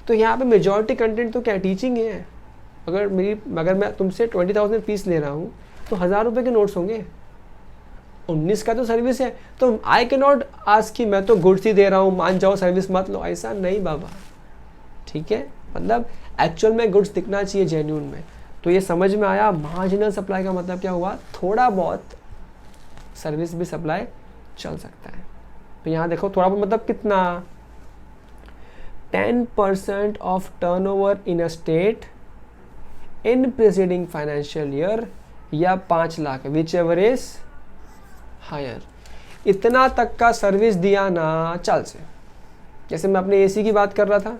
तो यहाँ पे मेजॉरिटी कंटेंट तो क्या टीचिंग है। अगर मैं तुमसे 20,000 फीस ले रहा हूँ तो 1000 रुपये के नोट्स होंगे, 19 का तो सर्विस है, तो आई कैन नॉट आस्क कि मैं तो गुड्स ही दे रहा हूँ मान जाओ सर्विस मत लो, ऐसा नहीं बाबा, ठीक है? मतलब एक्चुअल में गुड्स दिखना चाहिए जेन्युइन में। तो ये समझ में आया मार्जिनल सप्लाई का मतलब क्या हुआ, थोड़ा बहुत सर्विस भी सप्लाई चल सकता है। तो यहाँ देखो थोड़ा बहुत मतलब कितना, 10% of turnover in a state in preceding financial year या 5 lakh, whichever is higher, इतना तक का सर्विस दिया ना चल से। जैसे मैं अपने AC की बात कर रहा था,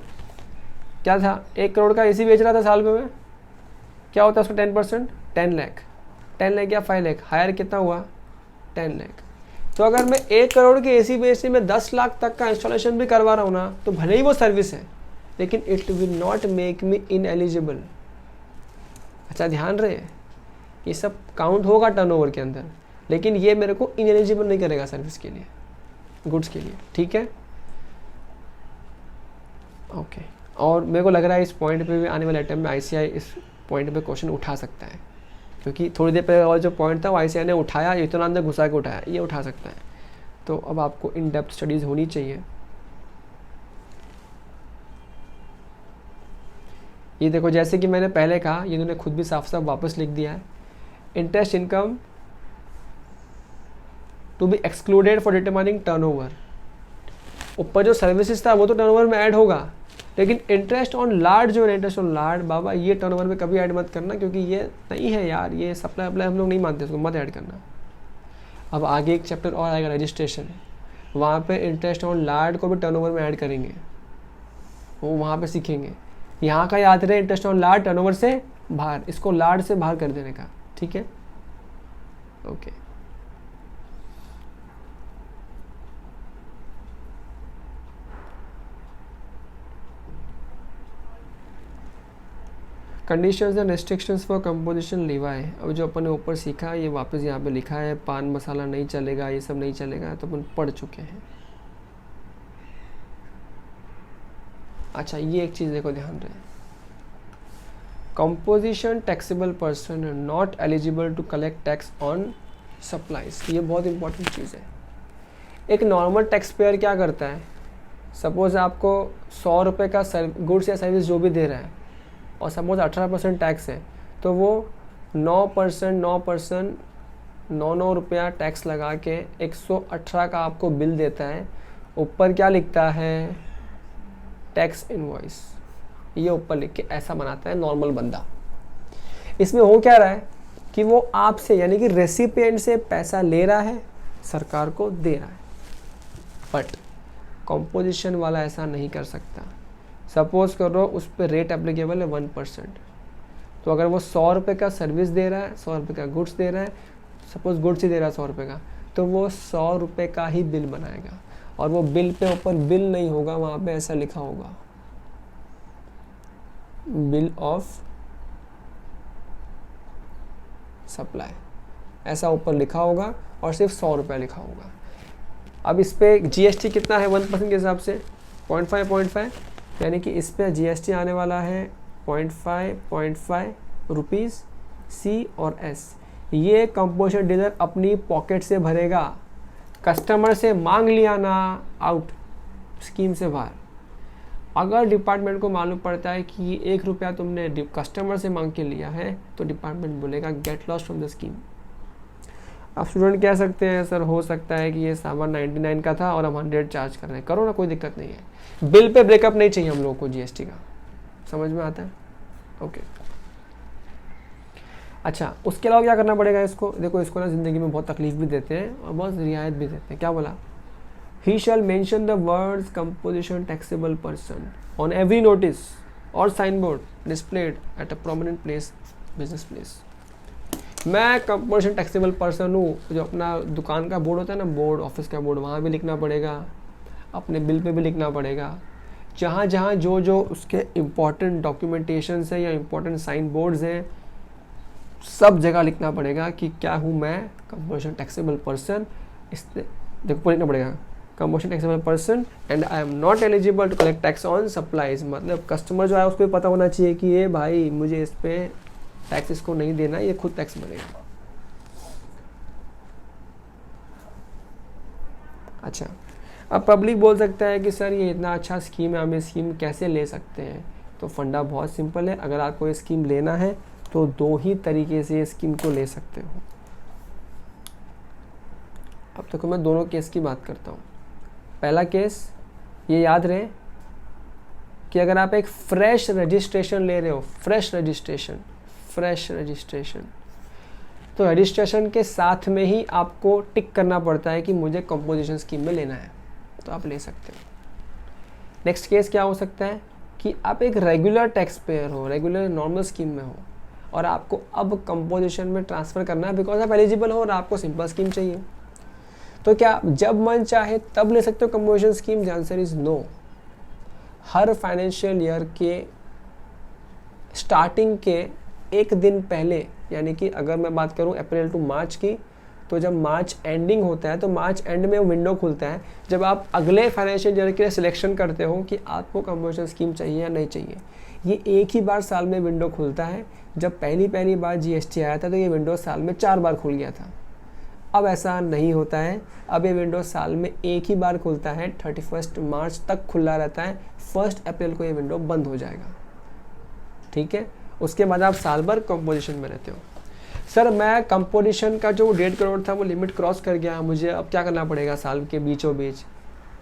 क्या था, 1 करोड़ का AC बेच रहा था साल में मैं, क्या होता है उसका 10%, 10 लाख, 10 लाख या 5 लाख, हायर कितना हुआ 10 लाख। तो अगर मैं 1 करोड़ के AC बेचने में 10 लाख तक का इंस्टॉलेशन भी करवा रहा हूँ ना, तो भले ही वो सर्विस है लेकिन it will not make me ineligible. अच्छा ध्यान रहे, ये सब काउंट होगा टर्नओवर के अंदर, लेकिन ये मेरे को इनएलिजिबल नहीं करेगा सर्विस के लिए, गुड्स के लिए, ठीक है? ओके। और मेरे को लग रहा है इस पॉइंट पे भी आने वाले अटेम्प्ट में ICI इस पॉइंट पे क्वेश्चन उठा सकता है। क्योंकि थोड़ी देर पहले वाला जो पॉइंट था वो ICAI ने उठाया, इतना अंदर घुसा के उठाया, ये उठा सकता है। तो अब आपको इन डेप्थ स्टडीज़ होनी चाहिए। ये देखो, जैसे कि मैंने पहले कहा, ये इन्होंने खुद भी साफ साफ वापस लिख दिया है, interest income to be excluded for determining turnover. ऊपर जो सर्विसेज था वो तो टर्नओवर में ऐड होगा, लेकिन इंटरेस्ट ऑन लार्ड जो है, इंटरेस्ट ऑन लार्ड, बाबा ये टर्नओवर में कभी ऐड मत करना, क्योंकि ये नहीं है यार, ये सप्लाई अप्लाई हम लोग नहीं मानते, उसको मत ऐड करना। अब आगे एक चैप्टर और आएगा रजिस्ट्रेशन, वहाँ पे इंटरेस्ट ऑन लार्ड को भी टर्नओवर में ऐड करेंगे, वो वहाँ पे सीखेंगे। यहाँ का याद रहे, इंटरेस्ट ऑन लार्ड टर्नओवर से बाहर, इसको लार्ड से बाहर कर देने का, ठीक है, okay. Conditions and restrictions for composition लीवाई। अब जो अपन ने ऊपर सीखा ये वापस यहाँ पे लिखा है, पान मसाला नहीं चलेगा, ये सब नहीं चलेगा, तो अपन पढ़ चुके हैं। अच्छा, ये एक चीज़ देखो, ध्यान रहे, composition taxable person not eligible to collect tax on supplies. ये बहुत इंपॉर्टेंट चीज़ है। एक नॉर्मल टैक्स पेयर क्या करता है, सपोज आपको 100 रुपये का गुड्स या सर्विस जो भी दे रहा है, और सपोज 18% टैक्स है, तो वो 9 रुपया टैक्स लगा के 118 का आपको बिल देता है। ऊपर क्या लिखता है, टैक्स इनवॉइस, ये ऊपर लिख के ऐसा बनाता है नॉर्मल बंदा। इसमें हो क्या रहा है कि वो आपसे यानी कि रेसिपिएंट से पैसा ले रहा है, सरकार को दे रहा है, बट कंपोजिशन वाला ऐसा नहीं कर सकता। सपोज करो उस पर रेट एप्लीकेबल है 1%, तो अगर वो 100 रुपये का सर्विस दे रहा है, 100 रुपये का गुड्स दे रहा है, सपोज गुड्स ही दे रहा है 100 रुपये का, तो वो 100 रुपये का ही बिल बनाएगा, और वो बिल पे ऊपर बिल नहीं होगा, वहाँ पे ऐसा लिखा होगा बिल ऑफ सप्लाई, ऐसा ऊपर लिखा होगा, और सिर्फ 100 रुपये लिखा होगा। अब इस पे GST कितना है 1% के हिसाब से, 0.5, यानी कि इस पे GST आने वाला है 0.5 रुपीज़ C और S। ये कंपोजिशन डीलर अपनी पॉकेट से भरेगा, कस्टमर से मांग लिया ना, आउट, स्कीम से बाहर। अगर डिपार्टमेंट को मालूम पड़ता है कि 1 रुपया तुमने कस्टमर से मांग के लिया है, तो डिपार्टमेंट बोलेगा get lost from the scheme. अब स्टूडेंट कह सकते हैं सर हो सकता है कि ये सामान 99 का था और हम 100 चार्ज कर रहे हैं, करो ना, कोई दिक्कत नहीं है। बिल पे ब्रेकअप नहीं चाहिए हम लोगों को GST का, समझ में आता है, ओके। अच्छा, उसके अलावा क्या करना पड़ेगा इसको, देखो इसको ना ज़िंदगी में बहुत तकलीफ भी देते हैं और बहुत रियायत भी देते हैं। क्या बोला, he shall mention the words composition taxable person on every notice और signboard displayed at a prominent place, business place. मैं कंपोजिशन टैक्सेबल पर्सन हूँ, जो अपना दुकान का बोर्ड होता है ना, बोर्ड, ऑफिस का बोर्ड, वहाँ भी लिखना पड़ेगा, अपने बिल पे भी लिखना पड़ेगा, जहाँ जहाँ जो जो उसके इम्पोर्टेंट डॉक्यूमेंटेशन है या इम्पोर्टेंट साइन बोर्ड्स हैं, सब जगह लिखना पड़ेगा कि क्या हूँ मैं, कंपोजिशन टैक्सेबल पर्सन। इस देखो लिखना पड़ेगा, composition taxable person and I am not eligible to collect tax on supplies. मतलब कस्टमर जो है उसको भी पता होना चाहिए कि ये भाई मुझे इस पर टैक्स इसको नहीं देना, ये खुद टैक्स भरेगा। अच्छा, अब पब्लिक बोल सकता है कि सर ये इतना अच्छा स्कीम है, हम ये स्कीम कैसे ले सकते हैं। तो फंडा बहुत सिंपल है, अगर आपको ये स्कीम लेना है तो 2 ही तरीके से ये स्कीम को ले सकते हो। अब तक मैं दोनों केस की बात करता हूँ। पहला केस ये याद रहे कि अगर आप एक फ्रेश रजिस्ट्रेशन ले रहे हो, फ्रेश रजिस्ट्रेशन, तो रजिस्ट्रेशन के साथ में ही आपको टिक करना पड़ता है कि मुझे कंपोजिशन स्कीम में लेना है, तो आप ले सकते हो। नेक्स्ट केस क्या हो सकता है कि आप एक रेगुलर टैक्स पेयर हो, रेगुलर नॉर्मल स्कीम में हो, और आपको अब कंपोजिशन में ट्रांसफ़र करना है बिकॉज आप एलिजिबल हो और आपको सिंपल स्कीम चाहिए। तो क्या जब मन चाहे तब ले सकते हो composition scheme? The answer is no. हर फाइनेंशियल ईयर के स्टार्टिंग के 1 दिन पहले, यानी कि अगर मैं बात करूं अप्रैल टू मार्च की, तो जब मार्च एंडिंग होता है तो मार्च एंड में विंडो खुलता है जब आप अगले फाइनेंशियल ईयर के लिए सिलेक्शन करते हो कि आपको कंपोजिशन स्कीम चाहिए या नहीं चाहिए। ये एक ही बार साल में विंडो खुलता है। जब पहली बार जीएसटी आया था तो ये विंडो साल में 4 बार खुल गया था। अब ऐसा नहीं होता है, अब ये विंडो साल में एक ही बार खुलता है, 31 मार्च तक खुला रहता है, 1 अप्रैल को ये विंडो बंद हो जाएगा। ठीक है, उसके बाद आप साल भर कंपोजिशन में रहते हो। सर मैं कंपोजिशन का जो 1.5 करोड़ था वो लिमिट क्रॉस कर गया, मुझे अब क्या करना पड़ेगा साल के बीचों बीच?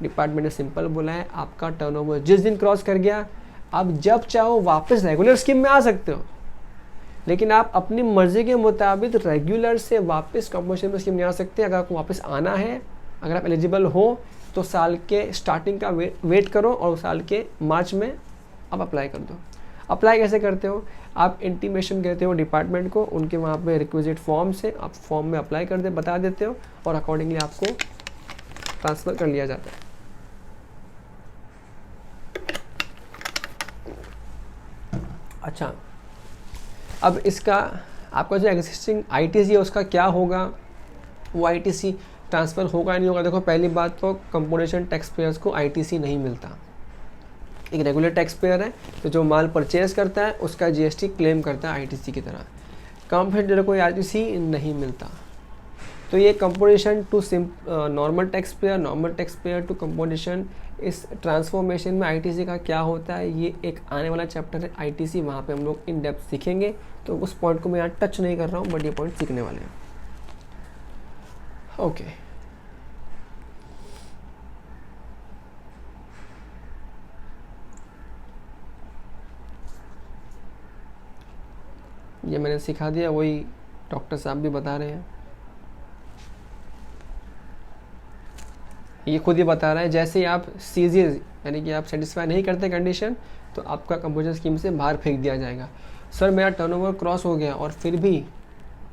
डिपार्टमेंट ने सिंपल बोला है, आपका टर्नओवर जिस दिन क्रॉस कर गया आप जब चाहो वापस रेगुलर स्कीम में आ सकते हो, लेकिन आप अपनी मर्जी के मुताबिक रेगुलर से वापस कंपोजिशन में स्कीम नहीं आ सकते। अगर आपको वापस आना है, अगर आप एलिजिबल हो तो साल के स्टार्टिंग का वेट करो और साल के मार्च में आप अप्लाई कर दो। अप्लाई कैसे करते हो? आप इंटीमेशन कहते हो डिपार्टमेंट को, उनके वहाँ पे रिक्विजिट फॉर्म से आप फॉर्म में अप्लाई कर दे बता देते हो और अकॉर्डिंगली आपको ट्रांसफ़र कर लिया जाता है। अच्छा, अब इसका आपका जो एग्जिस्टिंग आईटीसी है उसका क्या होगा? वो आईटीसी ट्रांसफ़र होगा नहीं होगा? देखो पहली बात तो कंपोजिशन टैक्स पेयर्स को आईटीसी नहीं मिलता। एक रेगुलर टैक्स पेयर है तो जो माल परचेज करता है उसका जीएसटी क्लेम करता है आईटीसी की तरह। कंपोजिशन को आईटीसी नहीं मिलता। तो ये composition to normal tax payer to composition, इस ट्रांसफॉर्मेशन में आईटीसी का क्या होता है ये एक आने वाला चैप्टर है आईटीसी, वहाँ पे हम लोग इन डेप्थ सीखेंगे। तो उस पॉइंट को मैं यहाँ टच नहीं कर रहा हूँ, बट ये पॉइंट सीखने वाले हैं। ओके, ये मैंने सिखा दिया, वही डॉक्टर साहब भी बता रहे हैं, ये खुद ही बता रहा है। जैसे ही आप सीजीज यानी कि आप सेटिस्फाई नहीं करते कंडीशन तो आपका कंपोजिशन स्कीम से बाहर फेंक दिया जाएगा। सर मेरा टर्नओवर क्रॉस हो गया और फिर भी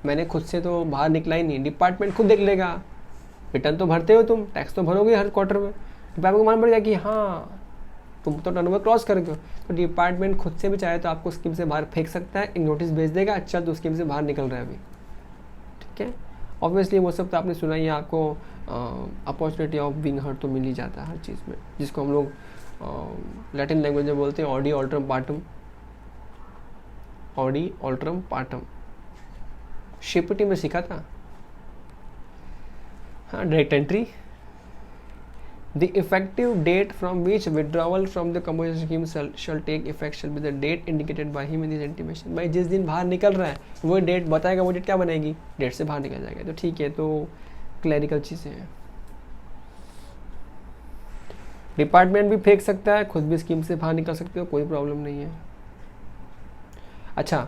मैंने खुद से तो बाहर निकला ही नहीं, डिपार्टमेंट खुद देख लेगा। रिटर्न तो भरते हो तुम, टैक्स तो भरोगे हर क्वार्टर में, डिपार्टमेंट को मालूम पड़ जाएगा कि हाँ तुम तो टर्नओवर क्रॉस कर गए हो। तो डिपार्टमेंट खुद से भी चाहे तो आपको स्कीम से बाहर फेंक सकता है, एक नोटिस भेज देगा, अच्छा तो स्कीम से बाहर निकल रहा है अभी। ठीक है, ऑब्वियसली वो सब तो आपने सुना ही है, आपको अपॉर्चुनिटी ऑफ बीइंग हर्ड तो मिल ही जाता है हर चीज़ में, जिसको हम लोग लैटिन लैंग्वेज में बोलते हैं ऑडी ऑल्ट्रम पार्टम। ऑडी ऑल्ट्रम पार्टम शिपटी में सीखा था। हाँ, direct entry, the effective date from which withdrawal from the composition scheme shall take effect shall be the date indicated by him in this intimation. भाई जिस दिन बाहर निकल रहा है वो डेट बताएगा, वो डेट क्या बनेगी? डेट से बाहर निकल जाएगा। तो ठीक है, तो क्लैरिकल चीज़ें हैं। डिपार्टमेंट भी फेंक सकता है, खुद भी स्कीम से बाहर निकल सकते हो, कोई प्रॉब्लम नहीं है। अच्छा,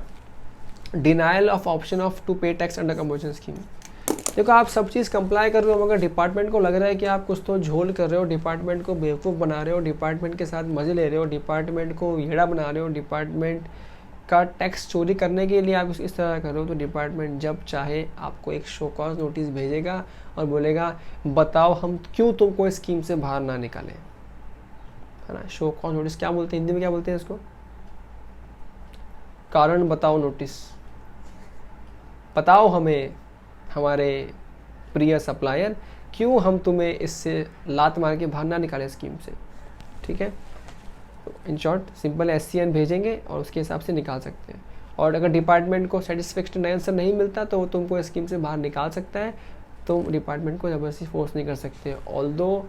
denial of option of to pay tax under composition scheme. देखो आप सब चीज़ कंप्लाई कर रहे हो मगर डिपार्टमेंट को लग रहा है कि आप कुछ तो झोल कर रहे हो, डिपार्टमेंट को बेवकूफ़ बना रहे हो, डिपार्टमेंट के साथ मज़े ले रहे हो, डिपार्टमेंट को येड़ा बना रहे हो, डिपार्टमेंट का टैक्स चोरी करने के लिए आप इस तरह कर रहे हो। तो डिपार्टमेंट जब चाहे आपको एक शो कॉज नोटिस भेजेगा और बोलेगा बताओ हम क्यों तुमको इस स्कीम से बाहर ना निकालें, है ना। शो कॉज नोटिस क्या बोलते हैं हिंदी में, क्या बोलते हैं इसको? कारण बताओ नोटिस। बताओ हमें हमारे प्रिय सप्लायर क्यों हम तुम्हें इससे लात मार के बाहर ना निकालें स्कीम से। ठीक है, तो इन शॉर्ट सिंपल SCN भेजेंगे और उसके हिसाब से निकाल सकते हैं। और अगर डिपार्टमेंट को सेटिस्फैक्टरी आंसर नहीं मिलता तो वो तुमको स्कीम से बाहर निकाल सकता है, तुम डिपार्टमेंट को ज़बरदस्ती फोर्स नहीं कर सकते। ऑल्दो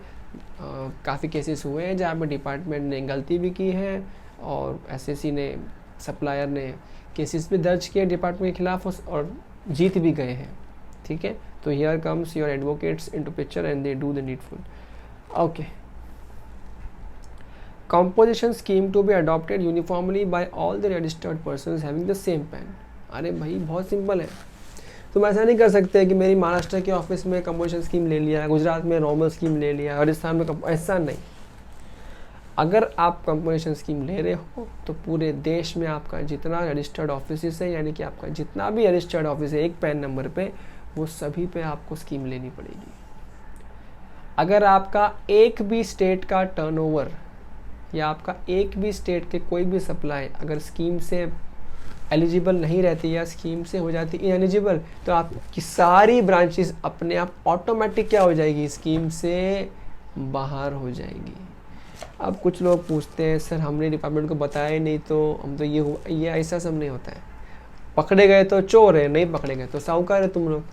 काफ़ी केसेस हुए हैं जहाँ पर डिपार्टमेंट ने गलती भी की है और SSC ने, सप्लायर ने केसेस भी दर्ज किए डिपार्टमेंट के खिलाफ और जीत भी गए हैं। ठीक है, तो here comes your advocates into picture and they do the needful. Okay, composition scheme to be adopted uniformly by all the registered persons having the same PAN। अरे भाई बहुत सिंपल है, तुम ऐसा नहीं कर सकते कि मेरी महाराष्ट्र के ऑफिस में कंपोजिशन स्कीम ले लिया, गुजरात में नॉर्मल स्कीम ले लिया, राजस्थान में ऐसा नहीं। अगर आप कंपोजिशन स्कीम ले रहे हो तो पूरे देश में आपका जितना रजिस्टर्ड ऑफिस है, यानी कि आपका जितना भी रजिस्टर्ड ऑफिस है एक पैन नंबर पे, वो सभी पे आपको स्कीम लेनी पड़ेगी। अगर आपका एक भी स्टेट का टर्नओवर या आपका एक भी स्टेट के कोई भी सप्लाई अगर स्कीम से एलिजिबल नहीं रहती या स्कीम से हो जाती इनएलिजिबल, तो आपकी सारी ब्रांचेस अपने आप ऑटोमेटिक क्या हो जाएगी, स्कीम से बाहर हो जाएगी। अब कुछ लोग पूछते हैं सर हमने डिपार्टमेंट को बताया ही नहीं तो हम तो ये हुआ, ये ऐसा सब नहीं होता है। पकड़े गए तो चोर है, नहीं पकड़े गए तो साहूकार है तुम लोग।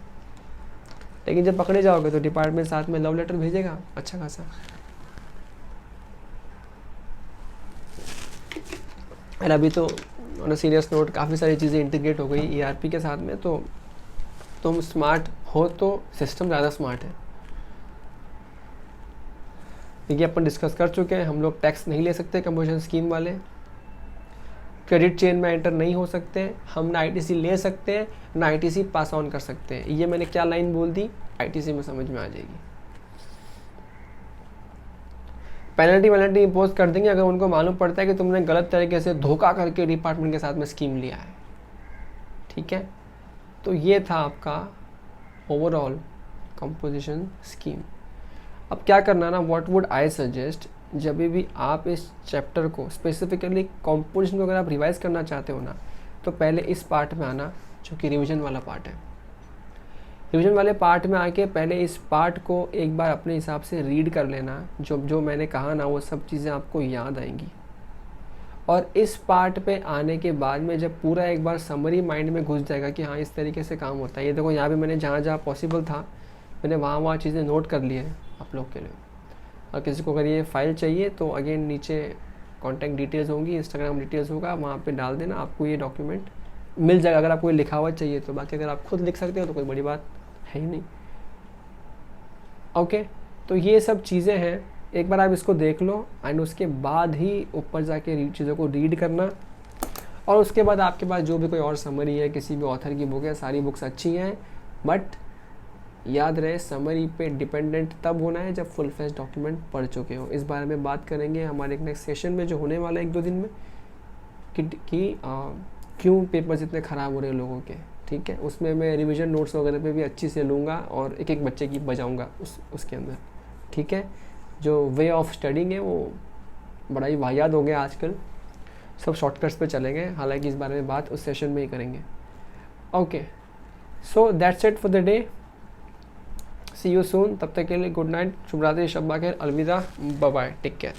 लेकिन जब पकड़े जाओगे तो डिपार्टमेंट साथ में लव लेटर भेजेगा अच्छा खासा। और अभी तो ऑन सीरियस नोट काफ़ी सारी चीज़ें इंटीग्रेट हो गई ईआरपी के साथ में, तो तुम स्मार्ट हो तो सिस्टम ज़्यादा स्मार्ट है। देखिए अपन डिस्कस कर चुके हैं, हम लोग टैक्स नहीं ले सकते कंपोजिशन स्कीम वाले, क्रेडिट चेन में एंटर नहीं हो सकते, हम ना आईटीसी ले सकते हैं ना आईटीसी पास ऑन कर सकते हैं। ये मैंने क्या लाइन बोल दी आईटीसी में समझ में आ जाएगी। पेनल्टी इम्पोज कर देंगे अगर उनको मालूम पड़ता है कि तुमने गलत तरीके से धोखा करके डिपार्टमेंट के साथ में स्कीम लिया है। ठीक है, तो ये था आपका ओवरऑल कंपोजिशन स्कीम। अब क्या करना ना, व्हाट वुड आई सजेस्ट, जब भी आप इस चैप्टर को स्पेसिफिकली कंपोजिशन को अगर आप रिवाइज करना चाहते हो ना, तो पहले इस पार्ट में आना जो कि रिवीजन वाला पार्ट है। रिवीजन वाले पार्ट में आके पहले इस पार्ट को एक बार अपने हिसाब से रीड कर लेना, जो मैंने कहा ना वो सब चीज़ें आपको याद आएंगी। और इस पार्ट पे आने के बाद में जब पूरा एक बार समरी माइंड में घुस जाएगा कि हाँ इस तरीके से काम होता है, ये देखो यहाँ पे मैंने जहाँ जहाँ पॉसिबल था मैंने वहाँ चीज़ें नोट कर ली है आप लोग के लिए। और किसी को अगर ये फाइल चाहिए तो अगेन नीचे कॉन्टैक्ट डिटेल्स होंगी, इंस्टाग्राम डिटेल्स होगा, वहाँ पे डाल देना, आपको ये डॉक्यूमेंट मिल जाएगा अगर आपको ये लिखा हुआ चाहिए तो। बाकी अगर आप खुद लिख सकते हो तो कोई बड़ी बात है ही नहीं। ओके, तो ये सब चीज़ें हैं, एक बार आप इसको देख लो एंड उसके बाद ही ऊपर जाके चीज़ों को रीड करना। और उसके बाद आपके पास जो भी कोई और समरी है, किसी भी ऑथर की बुक है, सारी बुक्स अच्छी हैं, बट याद रहे समरी पे डिपेंडेंट तब होना है जब फुल फ्लेश डॉक्यूमेंट पढ़ चुके हो। इस बारे में बात करेंगे हमारे नेक्स्ट सेशन में जो होने वाला है 1-2 दिन में कि क्यों पेपर्स इतने ख़राब हो रहे हैं लोगों के। ठीक है, उसमें मैं रिवीजन नोट्स वगैरह पे भी अच्छी से लूँगा और एक एक बच्चे की बजाऊँगा उसके अंदर। ठीक है, जो वे ऑफ स्टडिंग है वो बड़ा ही वाहियात हो गया आजकल, सब शॉर्टकट्स पे चले गए, हालांकि इस बारे में बात उस सेशन में ही करेंगे। Okay, so that's it for the day, see you soon. तब तक के लिए गुड नाइट, शुभ रात्रि, शब बखैर, अलविदा, बाय बाय, टेक केयर।